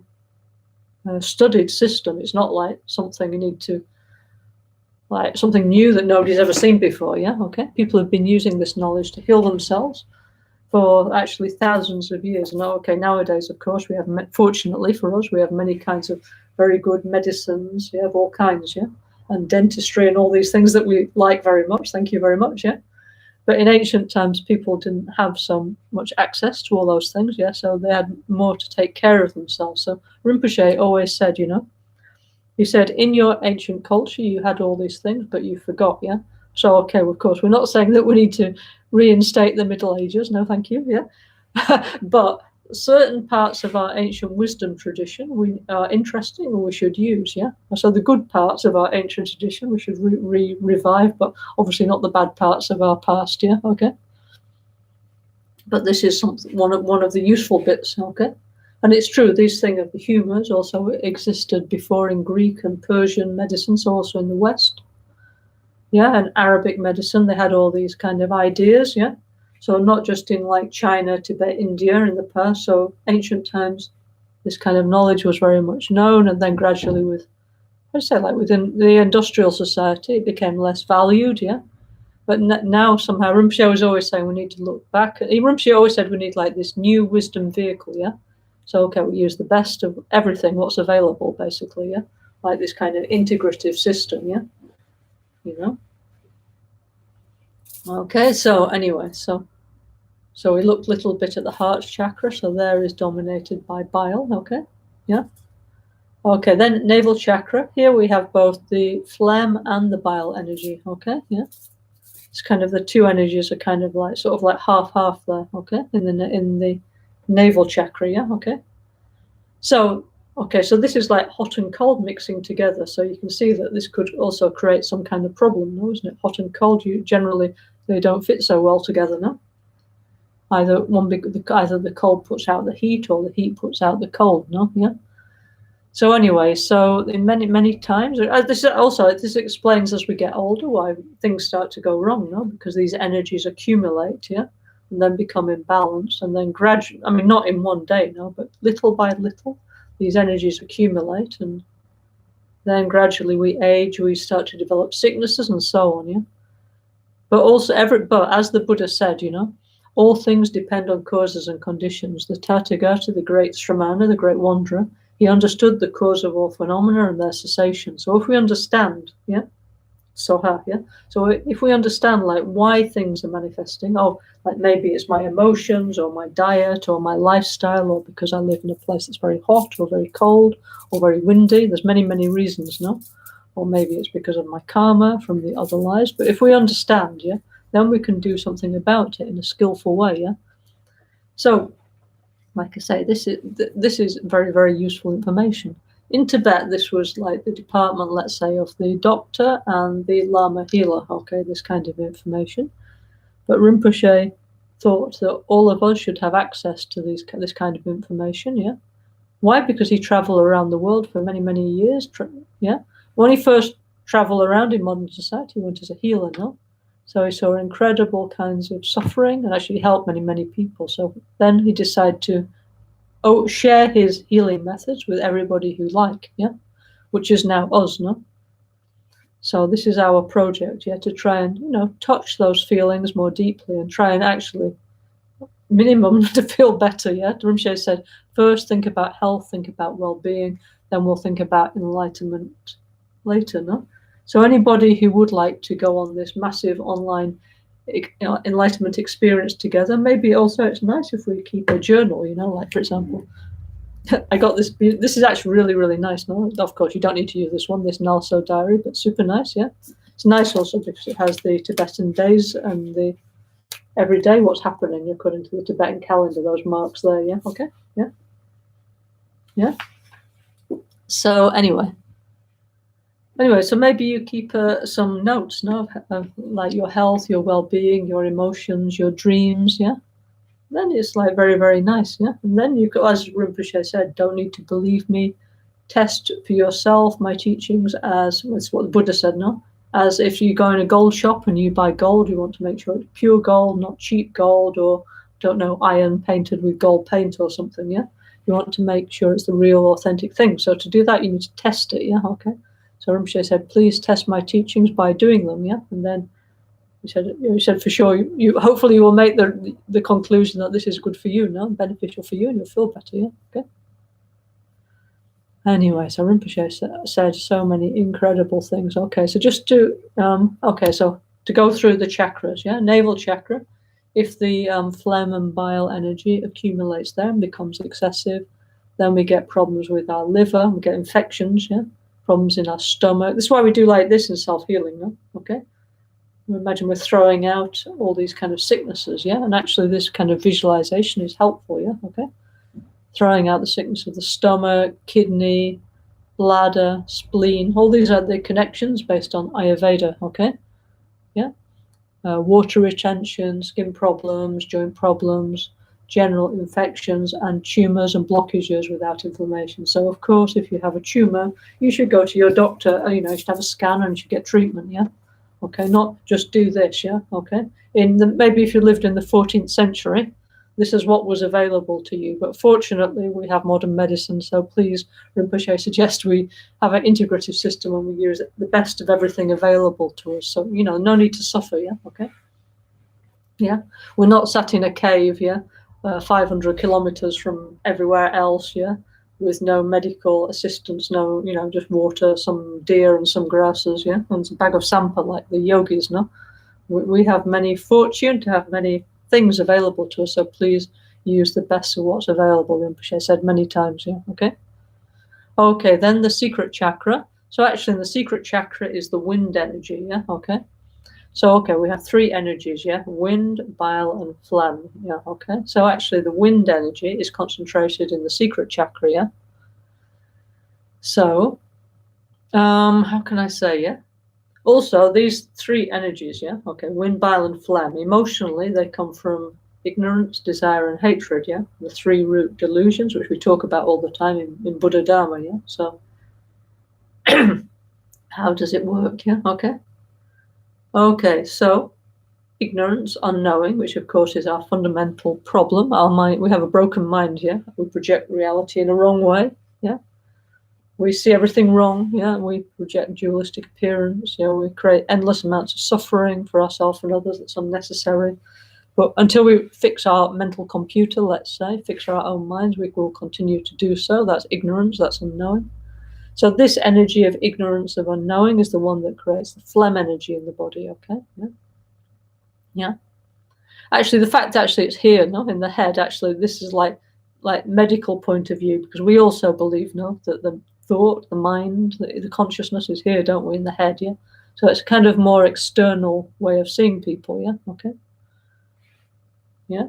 studied system. It's not like something you need to, like something new that nobody's ever seen before, okay? People have been using this knowledge to heal themselves for actually thousands of years. And okay, nowadays, of course, we have, fortunately for us, we have many kinds of very good medicines, of all kinds, and dentistry and all these things that we like very much. Thank you very much, But in ancient times, people didn't have so much access to all those things, yeah, so they had more to take care of themselves. So Rinpoche always said, he said, in your ancient culture, you had all these things, but you forgot, yeah? So, okay, of course, we're not saying that we need to reinstate the Middle Ages, no thank you, yeah? But certain parts of our ancient wisdom tradition we are interesting and we should use, yeah? So the good parts of our ancient tradition we should revive, but obviously not the bad parts of our past, yeah? Okay? But this is one of the useful bits, okay? And it's true, these things of the humors also existed before in Greek and Persian medicine, so also in the West. Yeah, and Arabic medicine, they had all these kind of ideas, yeah? So not just in like China, Tibet, India in the past. So ancient times, this kind of knowledge was very much known, and then gradually within the industrial society, it became less valued, yeah? But now somehow Rinpoche was always saying we need to look back. Rinpoche always said we need like this new wisdom vehicle, yeah? So, okay, we use the best of everything, what's available, basically, yeah? Like this kind of integrative system, yeah? Okay, so anyway, so we looked a little bit at the heart chakra. So there is dominated by bile, okay? Yeah? Okay, then navel chakra. Here we have both the phlegm and the bile energy, okay? Yeah? It's kind of the two energies are kind of like sort of like half there, okay? In the navel chakra, yeah, okay. So this is like hot and cold mixing together. So you can see that this could also create some kind of problem, no, isn't it? Hot and cold, generally they don't fit so well together, no. Either the cold puts out the heat, or the heat puts out the cold, no, yeah. So anyway, so in many times, this explains as we get older why things start to go wrong, no? Because these energies accumulate, yeah, and then become imbalanced, and then gradually, I mean, not in one day, no, but little by little, these energies accumulate, and then gradually we age, we start to develop sicknesses and so on, yeah. But also, but as the Buddha said, all things depend on causes and conditions. The Tathagata, the great Shramana, the great wanderer, he understood the cause of all phenomena and their cessation. So if we understand, yeah, soha, yeah. So if we understand like why things are manifesting, like maybe it's my emotions or my diet or my lifestyle, or because I live in a place that's very hot or very cold or very windy. There's many reasons, no? Or maybe it's because of my karma from the other lives. But if we understand, yeah, then we can do something about it in a skillful way, yeah. So, like I say, this is very, very useful information. In Tibet, this was like the department, let's say, of the doctor and the Lama healer, okay, this kind of information. But Rinpoche thought that all of us should have access to this kind of information, yeah. Why? Because he traveled around the world for many years, yeah. When he first traveled around in modern society, he went as a healer, no? So he saw incredible kinds of suffering and actually helped many people. So then he decided to share his healing methods with everybody who yeah, which is now us, no? So this is our project, yeah, to try and, touch those feelings more deeply and try and actually, minimum, to feel better, yeah? Rinpoche said, first think about health, think about well-being, then we'll think about enlightenment later, no? So anybody who would like to go on this massive online enlightenment experience together, maybe also it's nice if we keep a journal, like for example, I got this is actually really nice, no? Of course you don't need to use this one, this NgalSo diary, but super nice, yeah. It's nice also because it has the Tibetan days and the every day what's happening according to the Tibetan calendar, those marks there, yeah, okay, yeah. So anyway, so maybe you keep some notes, no, of like your health, your well-being, your emotions, your dreams, yeah. Then it's like very nice, yeah. And then you could, as Rinpoche said, don't need to believe me. Test for yourself my teachings as that's what the Buddha said, no? As if you go in a gold shop and you buy gold, you want to make sure it's pure gold, not cheap gold, or don't know, iron painted with gold paint or something, yeah. You want to make sure it's the real, authentic thing. So to do that, you need to test it, yeah. Okay. So Rinpoche said, please test my teachings by doing them, yeah. And then he said for sure, you hopefully you will make the conclusion that this is good for you, no, beneficial for you, and you'll feel better, yeah. Okay. Anyway, so Rinpoche said so many incredible things. Okay, so just to so to go through the chakras, yeah, navel chakra. If the phlegm and bile energy accumulates there and becomes excessive, then we get problems with our liver, we get infections, yeah, problems in our stomach. This is why we do like this in self-healing, no? Okay? Imagine we're throwing out all these kind of sicknesses, yeah? And actually this kind of visualization is helpful, yeah? Okay? Throwing out the sickness of the stomach, kidney, bladder, spleen. All these are the connections based on Ayurveda, okay? Yeah? Water retention, skin problems, joint problems, general infections, and tumors and blockages without inflammation. So, of course, if you have a tumor, you should go to your doctor, you know, you should have a scan and you should get treatment, yeah? Okay, not just do this, yeah? Okay? Maybe if you lived in the 14th century, this is what was available to you. But fortunately, we have modern medicine, so please, Rinpoche suggests we have an integrative system and we use the best of everything available to us. So, you know, no need to suffer, yeah? Okay? Yeah? We're not sat in a cave, yeah? 500 kilometers from everywhere else, yeah? With no medical assistance, no, you know, just water, some deer and some grasses, yeah? And a bag of sampa like the yogis, no? We have many fortune to have many things available to us, so please use the best of what's available. Rinpoche said many times, yeah, okay? Okay, then the secret chakra. So actually the secret chakra is the wind energy, yeah, okay? So, okay, we have three energies, yeah? Wind, bile, and phlegm, yeah, okay? So actually the wind energy is concentrated in the secret chakra, yeah? So, how can I say, yeah? Also, these three energies, yeah, okay, wind, bile, and phlegm, emotionally, they come from ignorance, desire, and hatred, yeah, the three root delusions, which we talk about all the time in Buddha Dharma, yeah. So, how does it work, yeah, okay? Okay, so ignorance, unknowing, which of course is our fundamental problem. Our mind, we have a broken mind, yeah, we project reality in a wrong way, yeah. We see everything wrong, yeah, we project dualistic appearance, you know, we create endless amounts of suffering for ourselves and others that's unnecessary. But until we fix our mental computer, let's say, fix our own minds, we will continue to do so. That's ignorance, that's unknowing. So this energy of ignorance, of unknowing, is the one that creates the phlegm energy in the body, okay? Yeah. Yeah. Actually, the fact actually it's here, no, in the head, actually, this is like medical point of view, because we also believe, no, that the thought, the mind, the consciousness is here, don't we, in the head, yeah? So it's kind of more external way of seeing people, yeah? Okay. Yeah.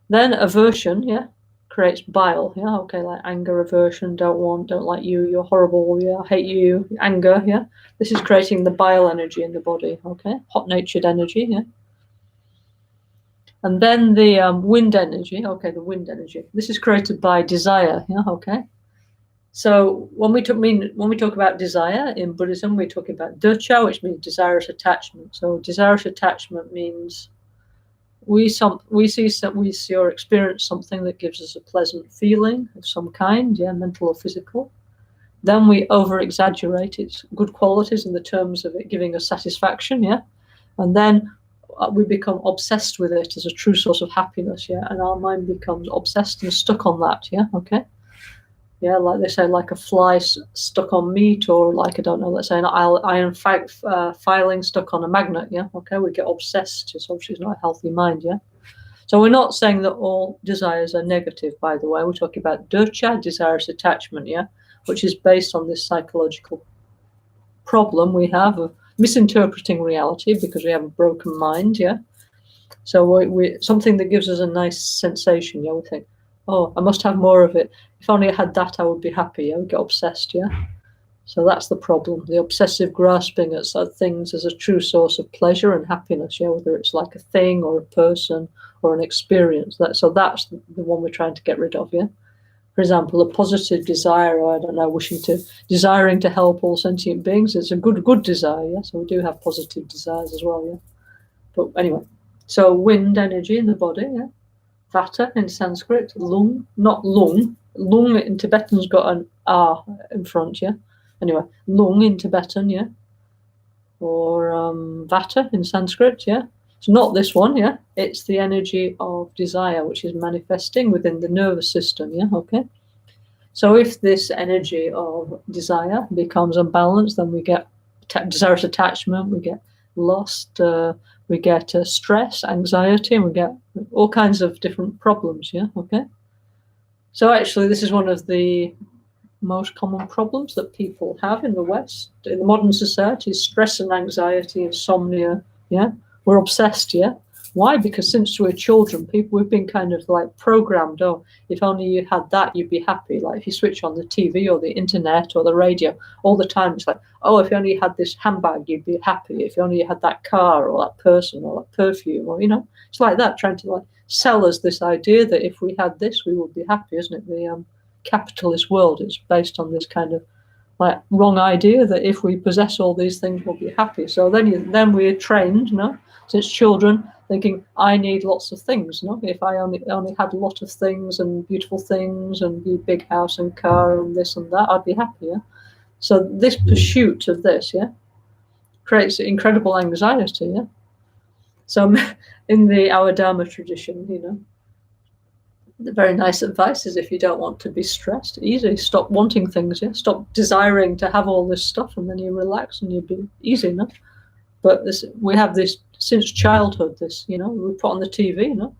Then aversion, yeah, creates bile, yeah, okay, like anger, aversion, don't like you, you're horrible, yeah, I hate you, anger, yeah. This is creating the bile energy in the body, okay, hot-natured energy, yeah. And then the wind energy, okay, the wind energy. This is created by desire, yeah, okay. So when we talk about desire in Buddhism, we're talking about dukkha, which means desirous attachment. So desirous attachment means we see or experience something that gives us a pleasant feeling of some kind, yeah, mental or physical. Then we over-exaggerate its good qualities in the terms of it giving us satisfaction, yeah. And then we become obsessed with it as a true source of happiness, yeah, and our mind becomes obsessed and stuck on that, yeah, okay? Yeah, like they say, like a fly stuck on meat, or like, I don't know, let's say an iron filing stuck on a magnet, yeah, okay? We get obsessed, it's obviously not a healthy mind, yeah? So we're not saying that all desires are negative, by the way. We're talking about dukkha, desirous attachment, yeah, which is based on this psychological problem we have of misinterpreting reality because we have a broken mind, yeah. So we something that gives us a nice sensation, yeah. We think, oh, I must have more of it. If only I had that, I would be happy. Yeah, we get obsessed, yeah. So that's the problem: the obsessive grasping at things as a true source of pleasure and happiness, yeah. Whether it's like a thing or a person or an experience. That's the one we're trying to get rid of, yeah. For example, a positive desire, or I don't know, desiring to help all sentient beings, it's a good desire, yeah? So we do have positive desires as well, yeah? But anyway, so wind energy in the body, yeah? Vata in Sanskrit, lung, not lung. Lung in Tibetan's got an R in front, yeah? Anyway, lung in Tibetan, yeah? Or Vata in Sanskrit, yeah? It's not this one, yeah? It's the energy of desire, which is manifesting within the nervous system, yeah? Okay? So if this energy of desire becomes unbalanced, then we get desirous attachment, we get lust, we get stress, anxiety, and we get all kinds of different problems, yeah, okay? So actually, this is one of the most common problems that people have in the West, in the modern society, is stress and anxiety, insomnia, yeah? We're obsessed, yeah? Why? Because since we're children, we've been kind of like programmed, oh, if only you had that, you'd be happy. Like if you switch on the TV or the internet or the radio, all the time it's like, oh, if you only had this handbag, you'd be happy. If you only had that car or that person or that perfume, or, you know, it's like that, trying to like sell us this idea that if we had this, we would be happy, isn't it? The capitalist world is based on this kind of like wrong idea that if we possess all these things, we'll be happy. So then we're trained, you know, since children, thinking I need lots of things. You know, if I only had a lot of things and beautiful things and a big house and car and this and that, I'd be happier. So this pursuit of this, yeah, creates incredible anxiety. Yeah. So in our Dharma tradition, you know, the very nice advice is if you don't want to be stressed, easy, stop wanting things, yeah, stop desiring to have all this stuff, and then you relax and you'll be easy enough. But we have this since childhood, this, you know, we put on the TV, you know,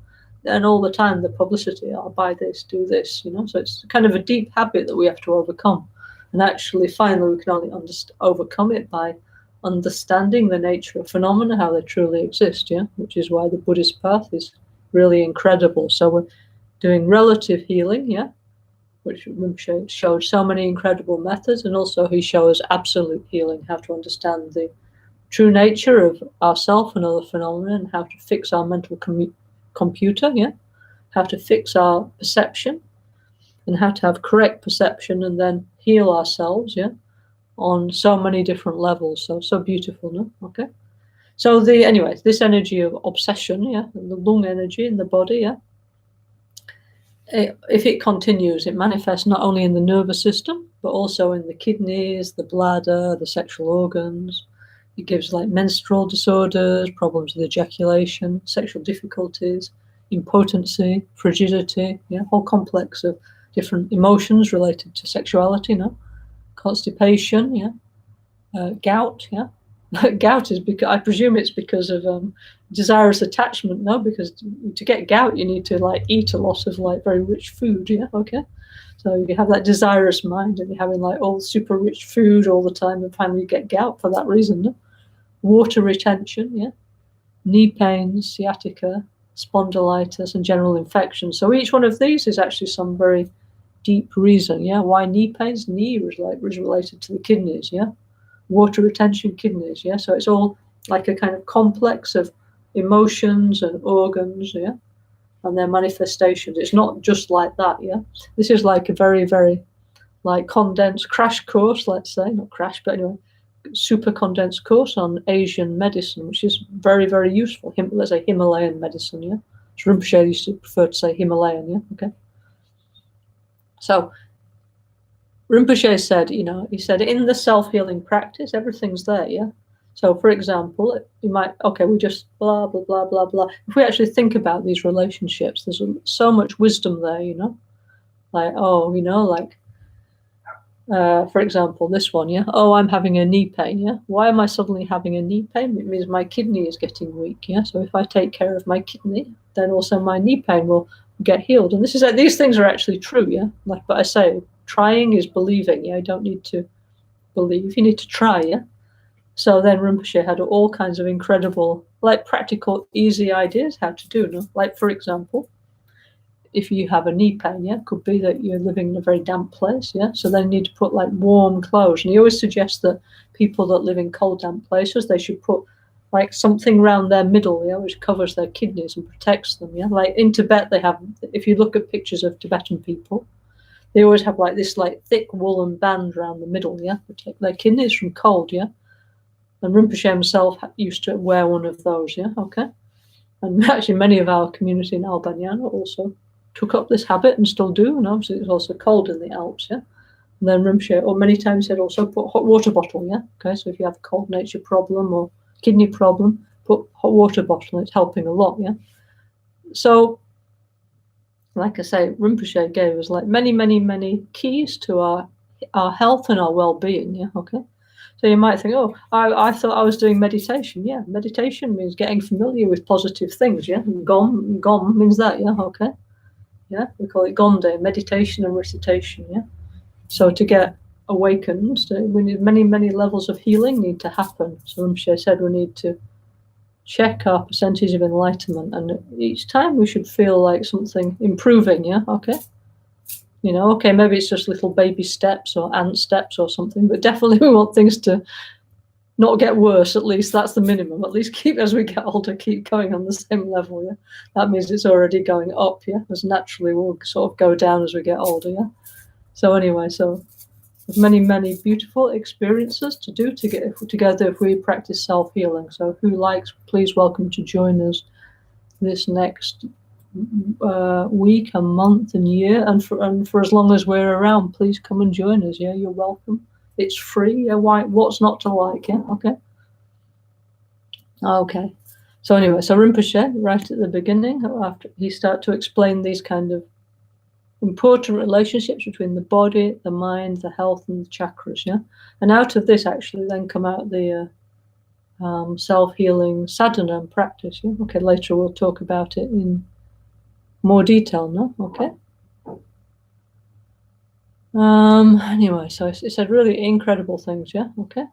and all the time the publicity, I'll buy this, do this, you know, so it's kind of a deep habit that we have to overcome. And actually, finally, we can only overcome it by understanding the nature of phenomena, how they truly exist, yeah, which is why the Buddhist path is really incredible. So we're doing relative healing, yeah, which Rinpoche showed so many incredible methods, and also he shows absolute healing, how to understand the true nature of ourself and other phenomena, and how to fix our mental computer, yeah, how to fix our perception, and how to have correct perception, and then heal ourselves, yeah, on so many different levels. So beautiful, no? Okay. So anyways, this energy of obsession, yeah, and the lung energy in the body, yeah, if it continues, it manifests not only in the nervous system, but also in the kidneys, the bladder, the sexual organs. It gives like menstrual disorders, problems with ejaculation, sexual difficulties, impotency, frigidity, yeah, whole complex of different emotions related to sexuality, you know, constipation, yeah, gout, yeah. Gout is because, I presume it's because of desirous attachment, no? Because to get gout, you need to like eat a lot of like very rich food, yeah, okay? So you have that desirous mind and you're having like all super rich food all the time, and finally you get gout for that reason, no? Water retention, yeah, knee pains, sciatica, spondylitis, and general infection. So each one of these is actually some very deep reason, yeah, why knee pains. Knee was related to the kidneys, yeah, water retention, kidneys, yeah. So it's all like a kind of complex of emotions and organs, yeah, and their manifestations. It's not just like that, yeah. This is like a very, very like condensed crash course, let's say, not crash, but anyway, super condensed course on Asian medicine, which is very, very useful. Let's say Himalayan medicine, yeah. So Rinpoche used to prefer to say Himalayan, yeah, okay. So Rinpoche said, you know, he said in the self-healing practice, everything's there, yeah. So, for example, you might, okay, we just blah, blah, blah, blah, blah. If we actually think about these relationships, there's so much wisdom there, you know. Like, oh, you know, like, for example, this one, yeah. Oh, I'm having a knee pain, yeah. Why am I suddenly having a knee pain? It means my kidney is getting weak, yeah. So if I take care of my kidney, then also my knee pain will get healed. And these things are actually true, yeah. Like, but I say, trying is believing, yeah. You don't need to believe, you need to try, yeah. So then Rinpoche had all kinds of incredible, like practical, easy ideas how to do, no? Like, for example, if you have a knee pain, yeah, it could be that you're living in a very damp place, yeah, so then you need to put like warm clothes. And he always suggests that people that live in cold, damp places, they should put like something around their middle, yeah, which covers their kidneys and protects them, yeah. Like in Tibet, they have, if you look at pictures of Tibetan people, they always have like this like thick woolen band around the middle, yeah, protect their kidneys from cold, yeah. And Rinpoche himself used to wear one of those, yeah, okay. And actually many of our community in Albaniana also took up this habit and still do, and obviously it's also cold in the Alps, yeah. And then Rinpoche, or many times he'd also put hot water bottle, yeah, okay. So if you have a cold nature problem or kidney problem, put hot water bottle, it's helping a lot, yeah. So like I say, Rinpoche gave us like many, many, many keys to our health and our well-being. Yeah, okay. So you might think, oh, I thought I was doing meditation. Yeah, meditation means getting familiar with positive things. Yeah, and gom means that. Yeah, okay. Yeah, we call it gonde, meditation and recitation. Yeah. So to get awakened, we need many, many levels of healing need to happen. So Rinpoche said we need to check our percentage of enlightenment, and each time we should feel like something improving. Yeah, okay. You know, okay, maybe it's just little baby steps or ant steps or something, but definitely we want things to not get worse. At least that's the minimum. At least keep, as we get older, keep going on the same level. Yeah, that means it's already going up. Yeah, as naturally we'll sort of go down as we get older. Yeah. So anyway, so there's many, many beautiful experiences to do together if we practice self-healing. So who likes, please welcome to join us this next week and month and year, and for as long as we're around, please come and join us. Yeah, you're welcome. It's free. Yeah, what's not to like? Yeah, okay. So anyway, so Rinpoche, right at the beginning, after he started to explain these kind of important relationships between the body, the mind, the health, and the chakras. Yeah, and out of this actually then come out the self-healing sadhana and practice. Yeah, okay. Later we'll talk about it in more detail. No, okay. Anyway, so it said really incredible things. Yeah, okay.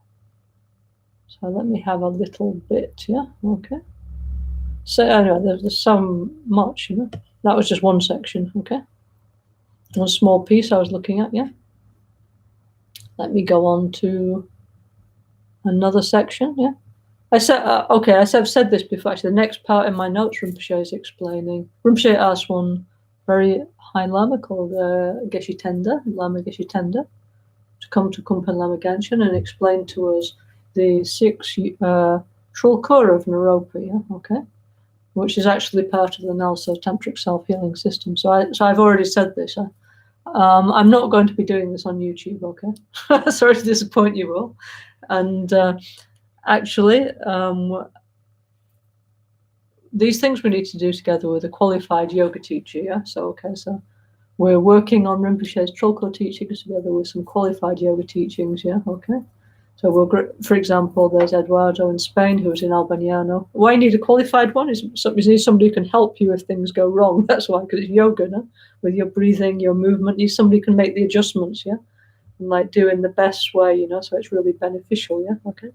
So let me have a little bit. Yeah, okay. So anyway, there's so much. You know, that was just one section. Okay. One small piece I was looking at, yeah. Let me go on to another section, yeah. I've said this before. Actually, the next part in my notes, Rinpoche is explaining. Rinpoche asked one very high Lama called Lama Geshe Tenda, to come to Kumpen Lama Ganshin and explain to us the 6 Trulkura of Naropa, yeah, okay, which is actually part of the NgalSo Tantric Self-Healing system. So I've already said this. I'm not going to be doing this on YouTube, okay? Sorry to disappoint you all. And actually, these things we need to do together with a qualified yoga teacher, yeah? So, okay, so we're working on Rinpoche's Trulkura teachings together with some qualified yoga teachings, yeah? Okay. So for example, there's Eduardo in Spain who's in Albaniano. Why you need a qualified one is somebody who can help you if things go wrong. That's why, because it's yoga, no? With your breathing, your movement, somebody can make the adjustments, yeah, and like do in the best way, you know. So it's really beneficial, yeah. Okay.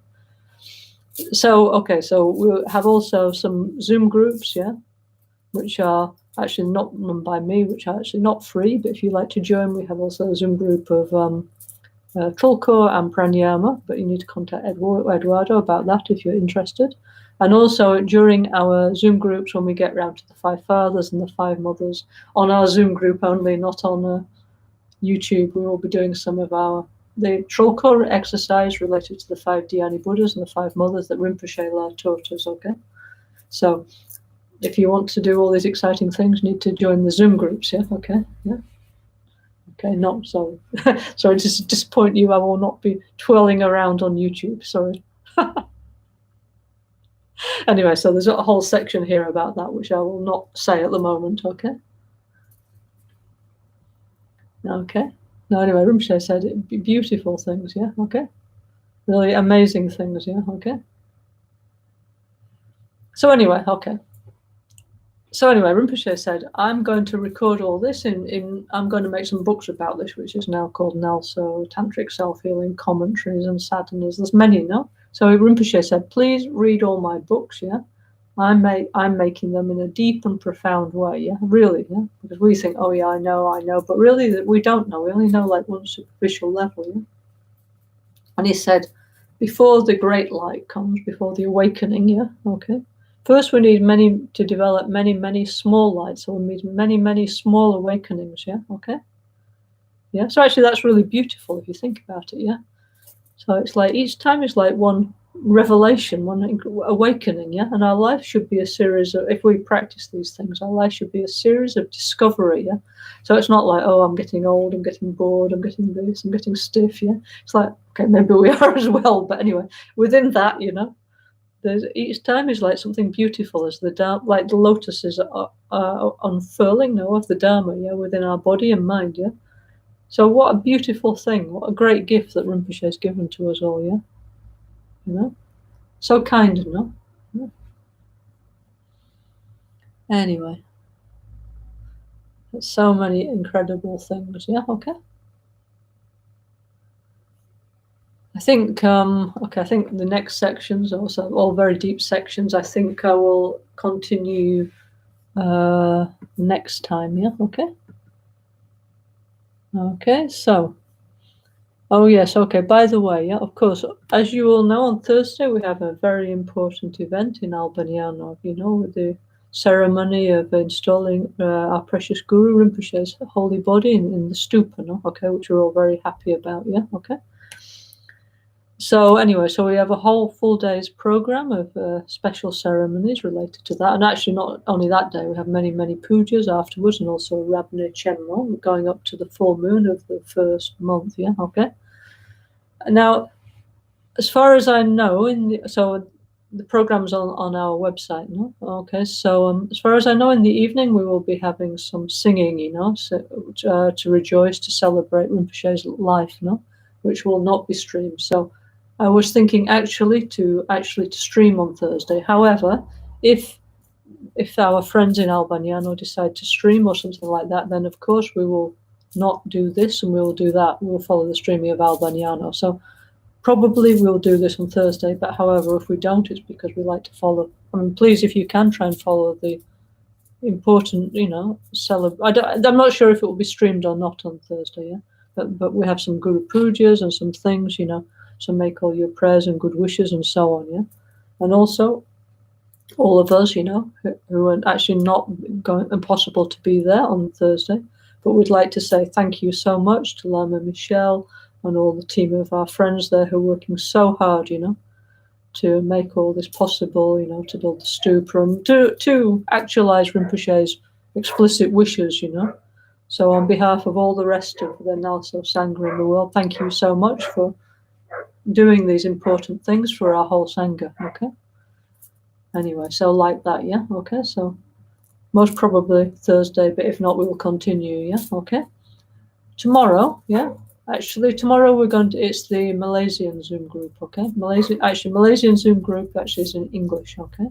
So we'll have also some Zoom groups, yeah, which are actually not run by me, which are actually not free. But if you like to join, we have also a Zoom group of Trulkura and Pranayama, but you need to contact Eduardo about that if you're interested. And also during our Zoom groups, when we get round to the 5 fathers and the 5 mothers, on our Zoom group only, not on YouTube, we will be doing some of the Trulkura exercise related to the 5 Dhyani Buddhas and the 5 mothers that Rinpoche taught us, okay? So if you want to do all these exciting things, you need to join the Zoom groups, yeah, okay, yeah. Okay, no, sorry. Sorry to disappoint you. I will not be twirling around on YouTube. Sorry. Anyway, so there's a whole section here about that, which I will not say at the moment. Okay. Okay. No, anyway, Rinpoche said it'd be beautiful things. Yeah. Okay. Really amazing things. Yeah. Okay. So anyway, okay. So anyway, Rinpoche said, I'm going to record all this I'm going to make some books about this, which is now called NgalSo Tantric Self-Healing, Commentaries and Sadhanas. There's many, no? So Rinpoche said, please read all my books, yeah? I'm making them in a deep and profound way, yeah? Really, yeah? Because we think, oh yeah, I know, but really we don't know. We only know like one superficial level, yeah? And he said, before the great light comes, before the awakening, yeah? Okay. First, we need to develop many small lights. So we need many small awakenings, yeah? Okay? Yeah, so actually that's really beautiful if you think about it, yeah? So it's like each time is like one revelation, one awakening, yeah? And our life should be a series of, if we practice these things, our life should be a series of discovery, yeah? So it's not like, oh, I'm getting old, I'm getting bored, I'm getting this, I'm getting stiff, yeah? It's like, okay, maybe we are as well, but anyway, within that, you know, each time is like something beautiful, as the like the lotus is unfurling now of the Dharma, yeah, within our body and mind, yeah. So what a beautiful thing, what a great gift that Rinpoche has given to us all, yeah. You know, so kind, no? Yeah. Anyway, so many incredible things, yeah. Okay. I think I think the next sections are also all very deep sections. I think I will continue next time, yeah. Okay, so oh yes, okay, by the way, yeah, of course, as you all know, on Thursday we have a very important event in Albaniano, you know, with the ceremony of installing our precious Guru Rinpoche's holy body in the stupa, no? Okay, which we're all very happy about, yeah. Okay. So anyway, so we have a whole full day's program of special ceremonies related to that, and actually not only that day, we have many pujas afterwards, and also Rabne Chenmo going up to the full moon of the first month. Yeah, okay. Now, as far as I know, so the program's on our website. No, okay. So as far as I know, in the evening we will be having some singing. You know, so, to rejoice, to celebrate Rinpoche's life. No, which will not be streamed. So I was thinking actually to stream on Thursday. However, if our friends in Albaniano decide to stream or something like that, then of course we will not do this and we will do that. We will follow the streaming of Albaniano. So probably we'll do this on Thursday, but however, if we don't, it's because we like to follow. I mean, please, if you can, try and follow the important, you know, I'm not sure if it will be streamed or not on Thursday, yeah. But we have some Guru Pujas and some things, you know, so make all your prayers and good wishes and so on, yeah. And also, all of us, you know, who are actually not impossible to be there on Thursday, but we'd like to say thank you so much to Lama Michelle and all the team of our friends there who are working so hard, you know, to make all this possible, you know, to build the stupa and to actualize Rinpoche's explicit wishes, you know. So on behalf of all the rest of the NgalSo Sangha in the world, thank you so much for doing these important things for our whole Sangha, okay? Anyway, so like that, yeah, okay? So most probably Thursday, but if not, we will continue, yeah, okay? Tomorrow, yeah? Actually, tomorrow it's the Malaysian Zoom group, okay? Malaysian Zoom group actually is in English, okay?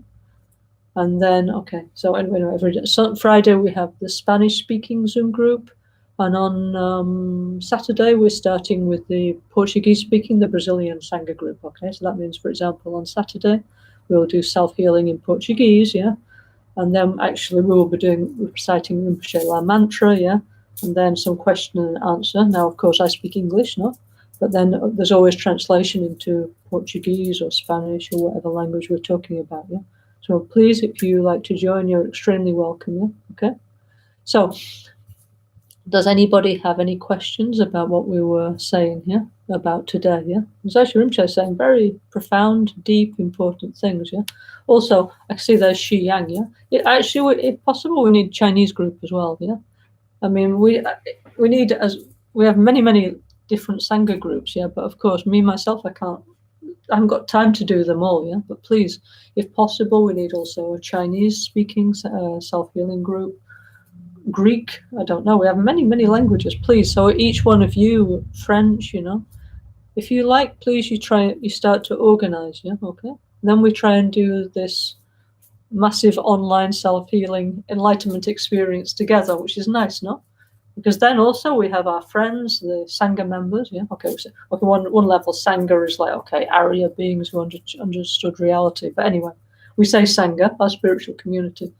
And then, okay, so anyway, every day. So Friday we have the Spanish-speaking Zoom group, and on Saturday we're starting with the Portuguese-speaking, the Brazilian Sangha group, okay? So that means, for example, on Saturday we'll do self-healing in Portuguese, yeah? And then actually we will be reciting Rinpoche La mantra, yeah? And then some question and answer. Now, of course, I speak English, no? But then there's always translation into Portuguese or Spanish or whatever language we're talking about, yeah? So please, if you like to join, you're extremely welcome, yeah? Okay? So, does anybody have any questions about what we were saying here about today, yeah? It's actually Rinpoche saying very profound, deep, important things, yeah? Also, I see there's Shi Yang, yeah? Actually, if possible, we need Chinese group as well, yeah? I mean, we have many different Sangha groups, yeah, but of course, me, myself, I haven't got time to do them all, yeah, but please, if possible, we need also a Chinese-speaking self-healing group, Greek, I don't know, we have many languages, please, so each one of you, French, you know, if you like, please, you start to organize, yeah, okay? Then we try and do this massive online self-healing enlightenment experience together, which is nice, no? Because then also we have our friends, the Sangha members, yeah? Okay, one level Sangha is like, okay, Arya beings who understood reality. But anyway, we say Sangha, our spiritual community.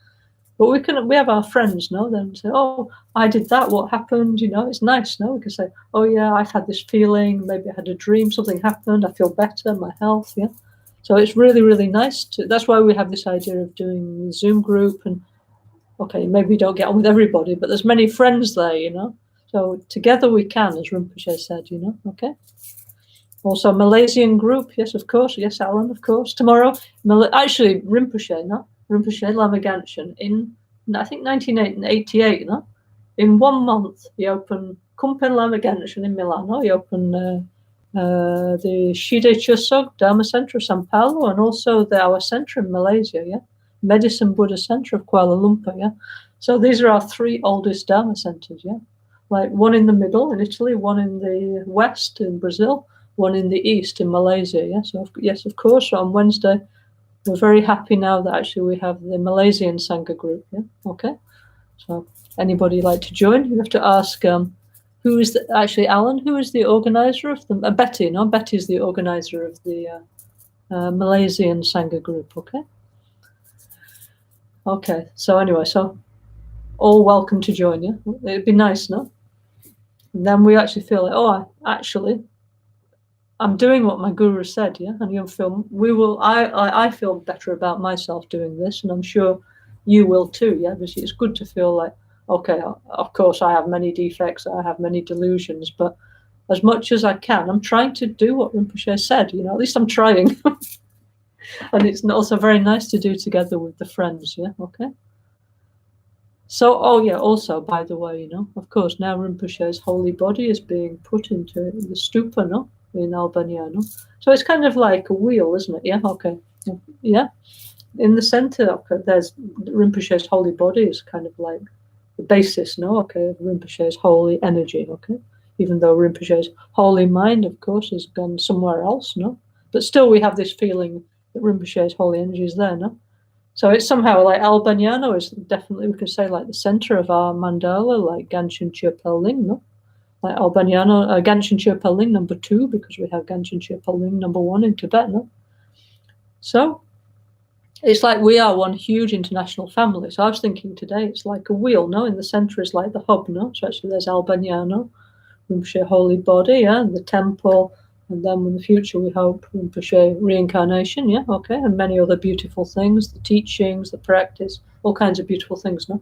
But we have our friends, no? Then say, oh, I did that, what happened? You know, it's nice, no? We can say, oh yeah, I've had this feeling, maybe I had a dream, something happened, I feel better, my health, yeah? So it's really nice that's why we have this idea of doing the Zoom group, and okay, maybe we don't get on with everybody, but there's many friends there, you know. So together we can, as Rinpoche said, you know, okay. Also Malaysian group, yes, of course, yes, Alan, of course. Tomorrow, actually Rinpoche, no? Rinpoche Lama Ganshin in, I think 1988, no? In 1 month, he opened Kumpen Lama Ganshin in Milano, he opened the Shide Chusog Dharma Center of Sao Paulo, and also our center in Malaysia, yeah, Medicine Buddha Center of Kuala Lumpur, yeah. So these are our 3 oldest Dharma centers, yeah. Like one in the middle in Italy, one in the west in Brazil, one in the east in Malaysia, yeah. So yes, of course, on Wednesday, we're very happy now that actually we have the Malaysian Sangha group, yeah. Okay. So anybody like to join? You have to ask who is actually Alan, who is the organizer of them? Betty, no? Betty's the organizer of the Malaysian Sangha group, okay? Okay, so anyway, so all welcome to join you. It'd be nice, no? And then we actually feel like, oh, I'm doing what my guru said, yeah? And you'll feel, I feel better about myself doing this, and I'm sure you will too, yeah? Because it's good to feel like, okay, of course I have many defects, I have many delusions, but as much as I can, I'm trying to do what Rinpoche said, you know, at least I'm trying. And it's also very nice to do together with the friends, yeah, okay? So, oh yeah, also, by the way, you know, of course, now Rinpoche's holy body is being put into the stupa, no? In Albania, no? So it's kind of like a wheel, isn't it? Yeah, okay. Yeah. In the center, okay, there's Rinpoche's holy body is kind of like the basis, no? Okay, of Rinpoche's holy energy, okay? Even though Rinpoche's holy mind, of course, has gone somewhere else, no? But still we have this feeling that Rinpoche's holy energy is there, no? So it's somehow like Albaniano is definitely, we could say, like the center of our mandala, like Ganshin Chirpel Ling, no? Like Albaniano, Ganshin Chirpel Ling number 2, because we have Ganshin Chirpel Ling number 1 in Tibet, no? So it's like we are one huge international family. So I was thinking today, it's like a wheel, no? In the center is like the hub, no? So actually there's Albaniano, Rinpoche holy body, yeah, and the temple, and then in the future we hope Rinpoche reincarnation, yeah, okay, and many other beautiful things, the teachings, the practice, all kinds of beautiful things, no?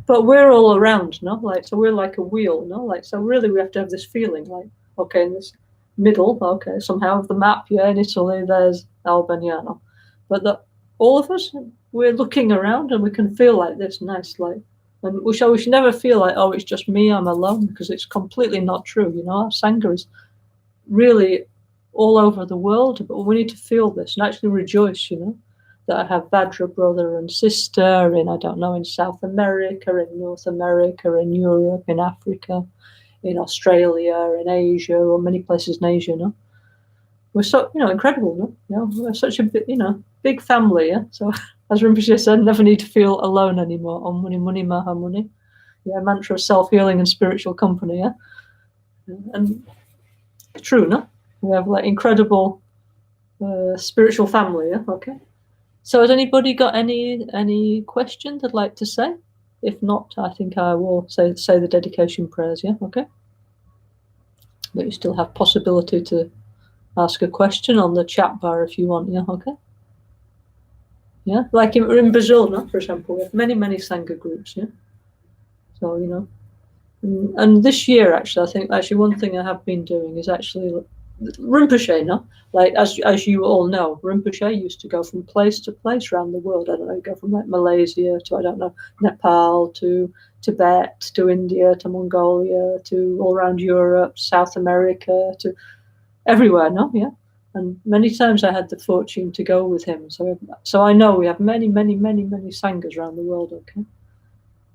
But we're all around, no? Like, so we're like a wheel, no? Like, so really we have to have this feeling like, okay, in this middle, okay, somehow of the map, yeah, in Italy there's Albaniano. But all of us, we're looking around and we can feel like this nice, like, and we should never feel like, oh, it's just me, I'm alone, because it's completely not true, you know? Our Sangha is really all over the world, but we need to feel this and actually rejoice, you know, that I have Vajra brother and sister in, I don't know, in South America, in North America, in Europe, in Africa, in Australia, in Asia, or many places in Asia, you know. We're so, you know, incredible, no? You know, we're such a, you know, big family, yeah? So, as Rinpoche said, never need to feel alone anymore. Om Muni Muni Maha Muni. Yeah, mantra of self-healing and spiritual company, yeah? And true, no? We have like incredible spiritual family, yeah? Okay. So has anybody got any questions they'd like to say? If not, I think I will say the dedication prayers, yeah? Okay. But you still have possibility to ask a question on the chat bar if you want, yeah? Okay. Yeah, like in Brazil, no? For example, we have many Sangha groups, yeah? So, you know, and this year, actually, I think actually one thing I have been doing is actually Rinpoche, no? Like, as you all know, Rinpoche used to go from place to place around the world. I don't know, go from like Malaysia to, I don't know, Nepal to Tibet to India to Mongolia to all around Europe, South America, to everywhere, no? Yeah. And many times I had the fortune to go with him. So I know we have many Sanghas around the world, okay?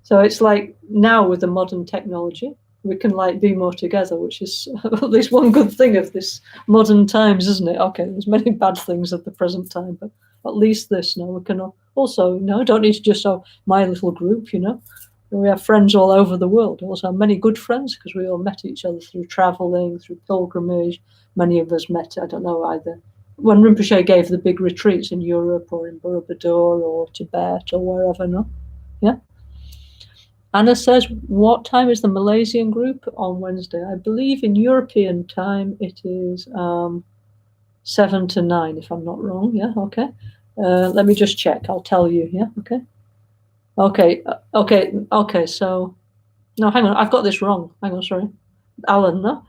So it's like now with the modern technology, we can like be more together, which is at least one good thing of this modern times, isn't it? Okay, there's many bad things at the present time, but at least this, you know, we can also, you know, don't need to just have my little group, you know. We have friends all over the world. We also have many good friends because we all met each other through traveling, through pilgrimage. Many of us met, I don't know, either when Rinpoche gave the big retreats in Europe or in Borobudur or Tibet or wherever, no? Yeah. Anna says, what time is the Malaysian group on Wednesday? I believe in European time it is 7 to 9, if I'm not wrong. Yeah, okay. Let me just check. I'll tell you. Yeah, okay. Okay. So, no, hang on. I've got this wrong. Hang on, sorry. Alan, no?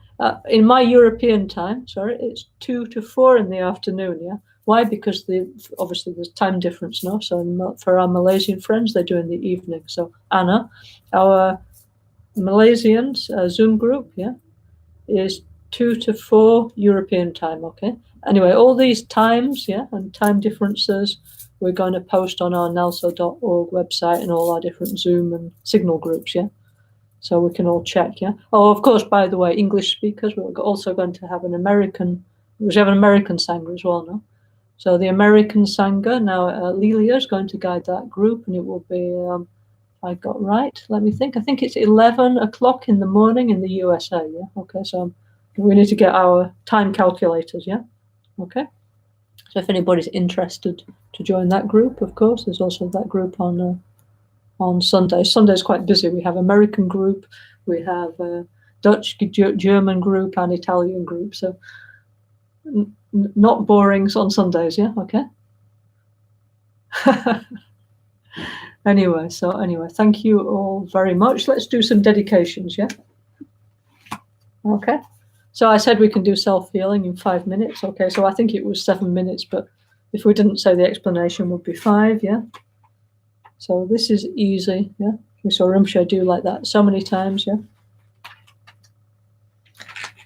In my European time, sorry, it's 2 to 4 in the afternoon, yeah? Why? Because obviously there's time difference, no? So for our Malaysian friends, they do in the evening. So Anna, our Malaysian Zoom group, yeah, is 2 to 4 European time, okay? Anyway, all these times, yeah, and time differences, we're going to post on our NgalSo.org website and all our different Zoom and Signal groups, yeah? So we can all check, yeah? Oh, of course, by the way, English speakers, we're also going to have an American Sangha as well, no? So the American Sangha, now Lilia is going to guide that group, and it will be, I got right, let me think. I think it's 11 o'clock in the morning in the USA, yeah? Okay, so we need to get our time calculators, yeah? Okay. So if anybody's interested to join that group, of course, there's also that group on Sunday. Sunday's quite busy. We have American group, we have Dutch, German group, and Italian group. So not boring on Sundays, yeah? Okay. Anyway, thank you all very much. Let's do some dedications, yeah? Okay. So I said we can do self-healing in 5 minutes. Okay, so I think it was 7 minutes, but if we didn't say the explanation would be 5, yeah? So this is easy, yeah? We saw Rinpoche do like that so many times, yeah?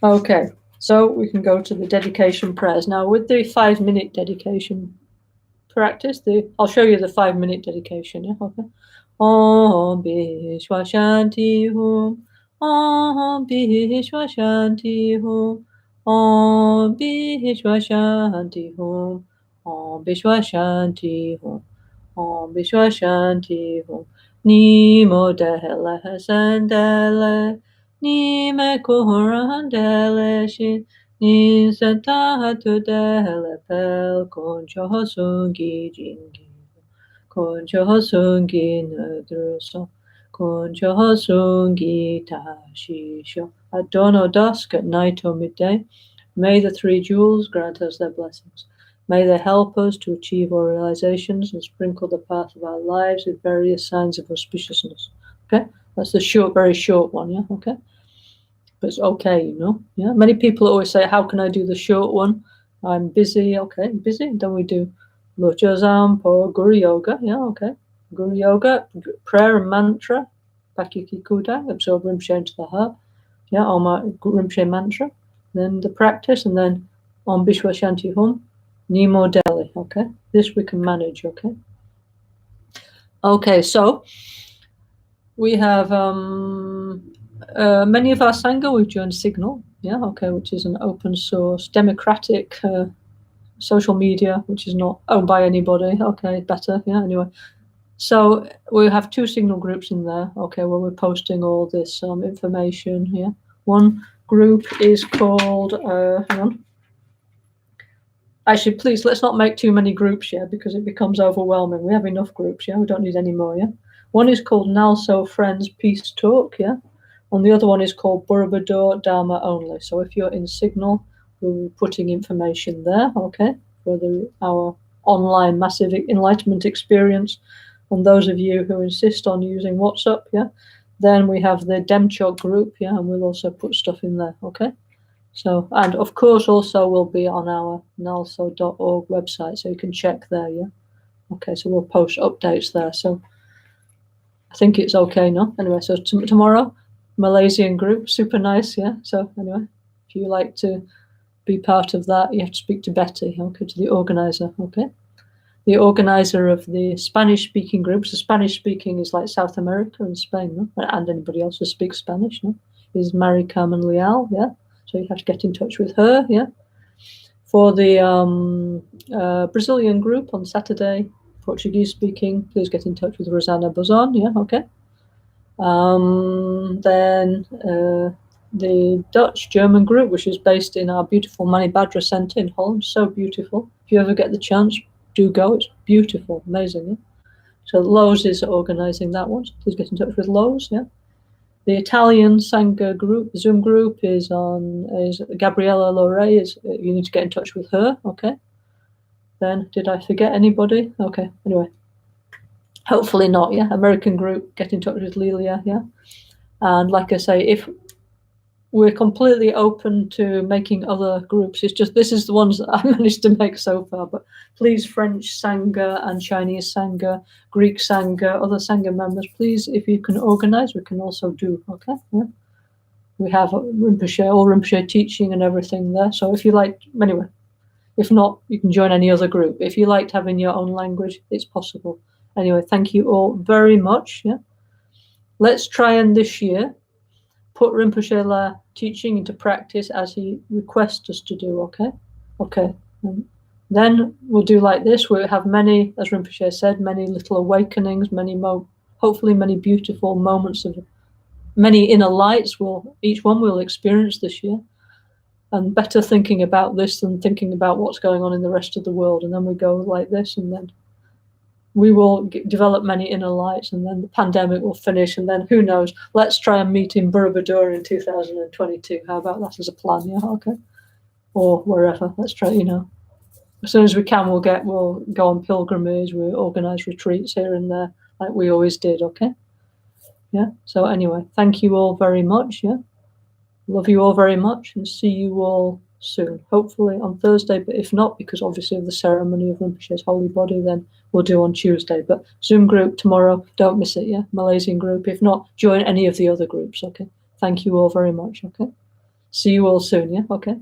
Okay, so we can go to the dedication prayers. Now with the 5-minute dedication practice, I'll show you the 5-minute dedication, yeah? Okay. Om Bishwa Shanti Hum. Om Bishwa Shanti Hum. Om Bishwa Shanti Hum. Om Bishwa Shanti Hum. Om Bishwa Shanti Hum. Ni modele hasandele. Ni me kurandele shin. Ni sentatu dele pel concho sungi jingi. Concho sungi nadruso. Concho sungi tashisho. At dawn or dusk, at night or midday, may the 3 jewels grant us their blessings. May they help us to achieve our realizations and sprinkle the path of our lives with various signs of auspiciousness. Okay? That's the short, very short one, yeah? Okay? But it's okay, you know? Yeah? Many people always say, how can I do the short one? I'm busy. Okay, busy. Then we do Lucha Zampo, Guru Yoga. Yeah, okay. Guru Yoga, prayer and mantra. Pakiki Kuda, absorb Rinpoche into the heart. Yeah, Oma Rinpoche mantra. Then the practice, and then Om Bishwa Shanti Hum. Nemo Delhi, okay? This we can manage, okay? Okay, so we have many of our Sangha, we've joined Signal, yeah, okay, which is an open source, democratic social media, which is not owned by anybody, okay, better, yeah, anyway. So we have 2 Signal groups in there, okay, where we're posting all this information here. One group is called, hang on. Actually, please, let's not make too many groups, yeah, because it becomes overwhelming. We have enough groups, yeah, we don't need any more, yeah. One is called NgalSo Friends Peace Talk, yeah, and the other one is called Burabador Dharma Only. So if you're in Signal, we'll be putting information there, okay, for our online massive enlightenment experience. And those of you who insist on using WhatsApp, yeah, then we have the Demchok group, yeah, and we'll also put stuff in there, okay. So, and of course, also will be on our ngalso.org website, so you can check there, yeah? Okay, so we'll post updates there. So I think it's okay, no? Anyway, so tomorrow, Malaysian group, super nice, yeah? So anyway, if you like to be part of that, you have to speak to Betty, okay, to the organizer, okay? The organizer of the Spanish-speaking groups, the Spanish-speaking is like South America and Spain, no? And anybody else who speaks Spanish, no? Is Mari Carmen Leal, yeah? So you have to get in touch with her, yeah? For the Brazilian group on Saturday, Portuguese speaking, please get in touch with Rosanna Bozon, yeah, okay. Then the Dutch-German group, which is based in our beautiful Manibadra Centre in Holland, so beautiful. If you ever get the chance, do go, it's beautiful, amazing, yeah? So Lowe's is organising that one, so please get in touch with Lowe's, yeah? The Italian Sangha group, Zoom group, is Gabriella Lore. You need to get in touch with her, okay? Then, did I forget anybody? Okay, anyway. Hopefully not, yeah? American group, get in touch with Lilia, yeah? And like I say, if we're completely open to making other groups, it's just, this is the ones that I managed to make so far, but please, French Sangha and Chinese Sangha, Greek Sangha, other Sangha members, please, if you can organize, we can also do, okay? Yeah. We have Rinpoche, all Rinpoche teaching and everything there. So if you like, anyway, if not, you can join any other group. If you liked having your own language, it's possible. Anyway, thank you all very much. Yeah, let's try and this year put Rinpoche teaching into practice as he requests us to do. Okay. And then we'll do like this. We'll have many, as Rinpoche said, many little awakenings, hopefully many beautiful moments of many inner lights. Each one we'll experience this year. And better thinking about this than thinking about what's going on in the rest of the world. And then we go like this, and then we will develop many inner lights, and then the pandemic will finish, and then who knows? Let's try and meet in Borobudur in 2022. How about that as a plan? Yeah, okay. Or wherever. Let's try, as soon as we can, we'll go on pilgrimage. We'll organize retreats here and there, like we always did. Okay. Yeah. So anyway, thank you all very much. Yeah. Love you all very much, and see you all soon. Hopefully on Thursday, but if not, because obviously of the ceremony of Rinpoche's holy body, then we'll do on Tuesday. But Zoom group tomorrow, don't miss it. Yeah. Malaysian group. If not, join any of the other groups. Okay. Thank you all very much. Okay. See you all soon. Yeah. Okay.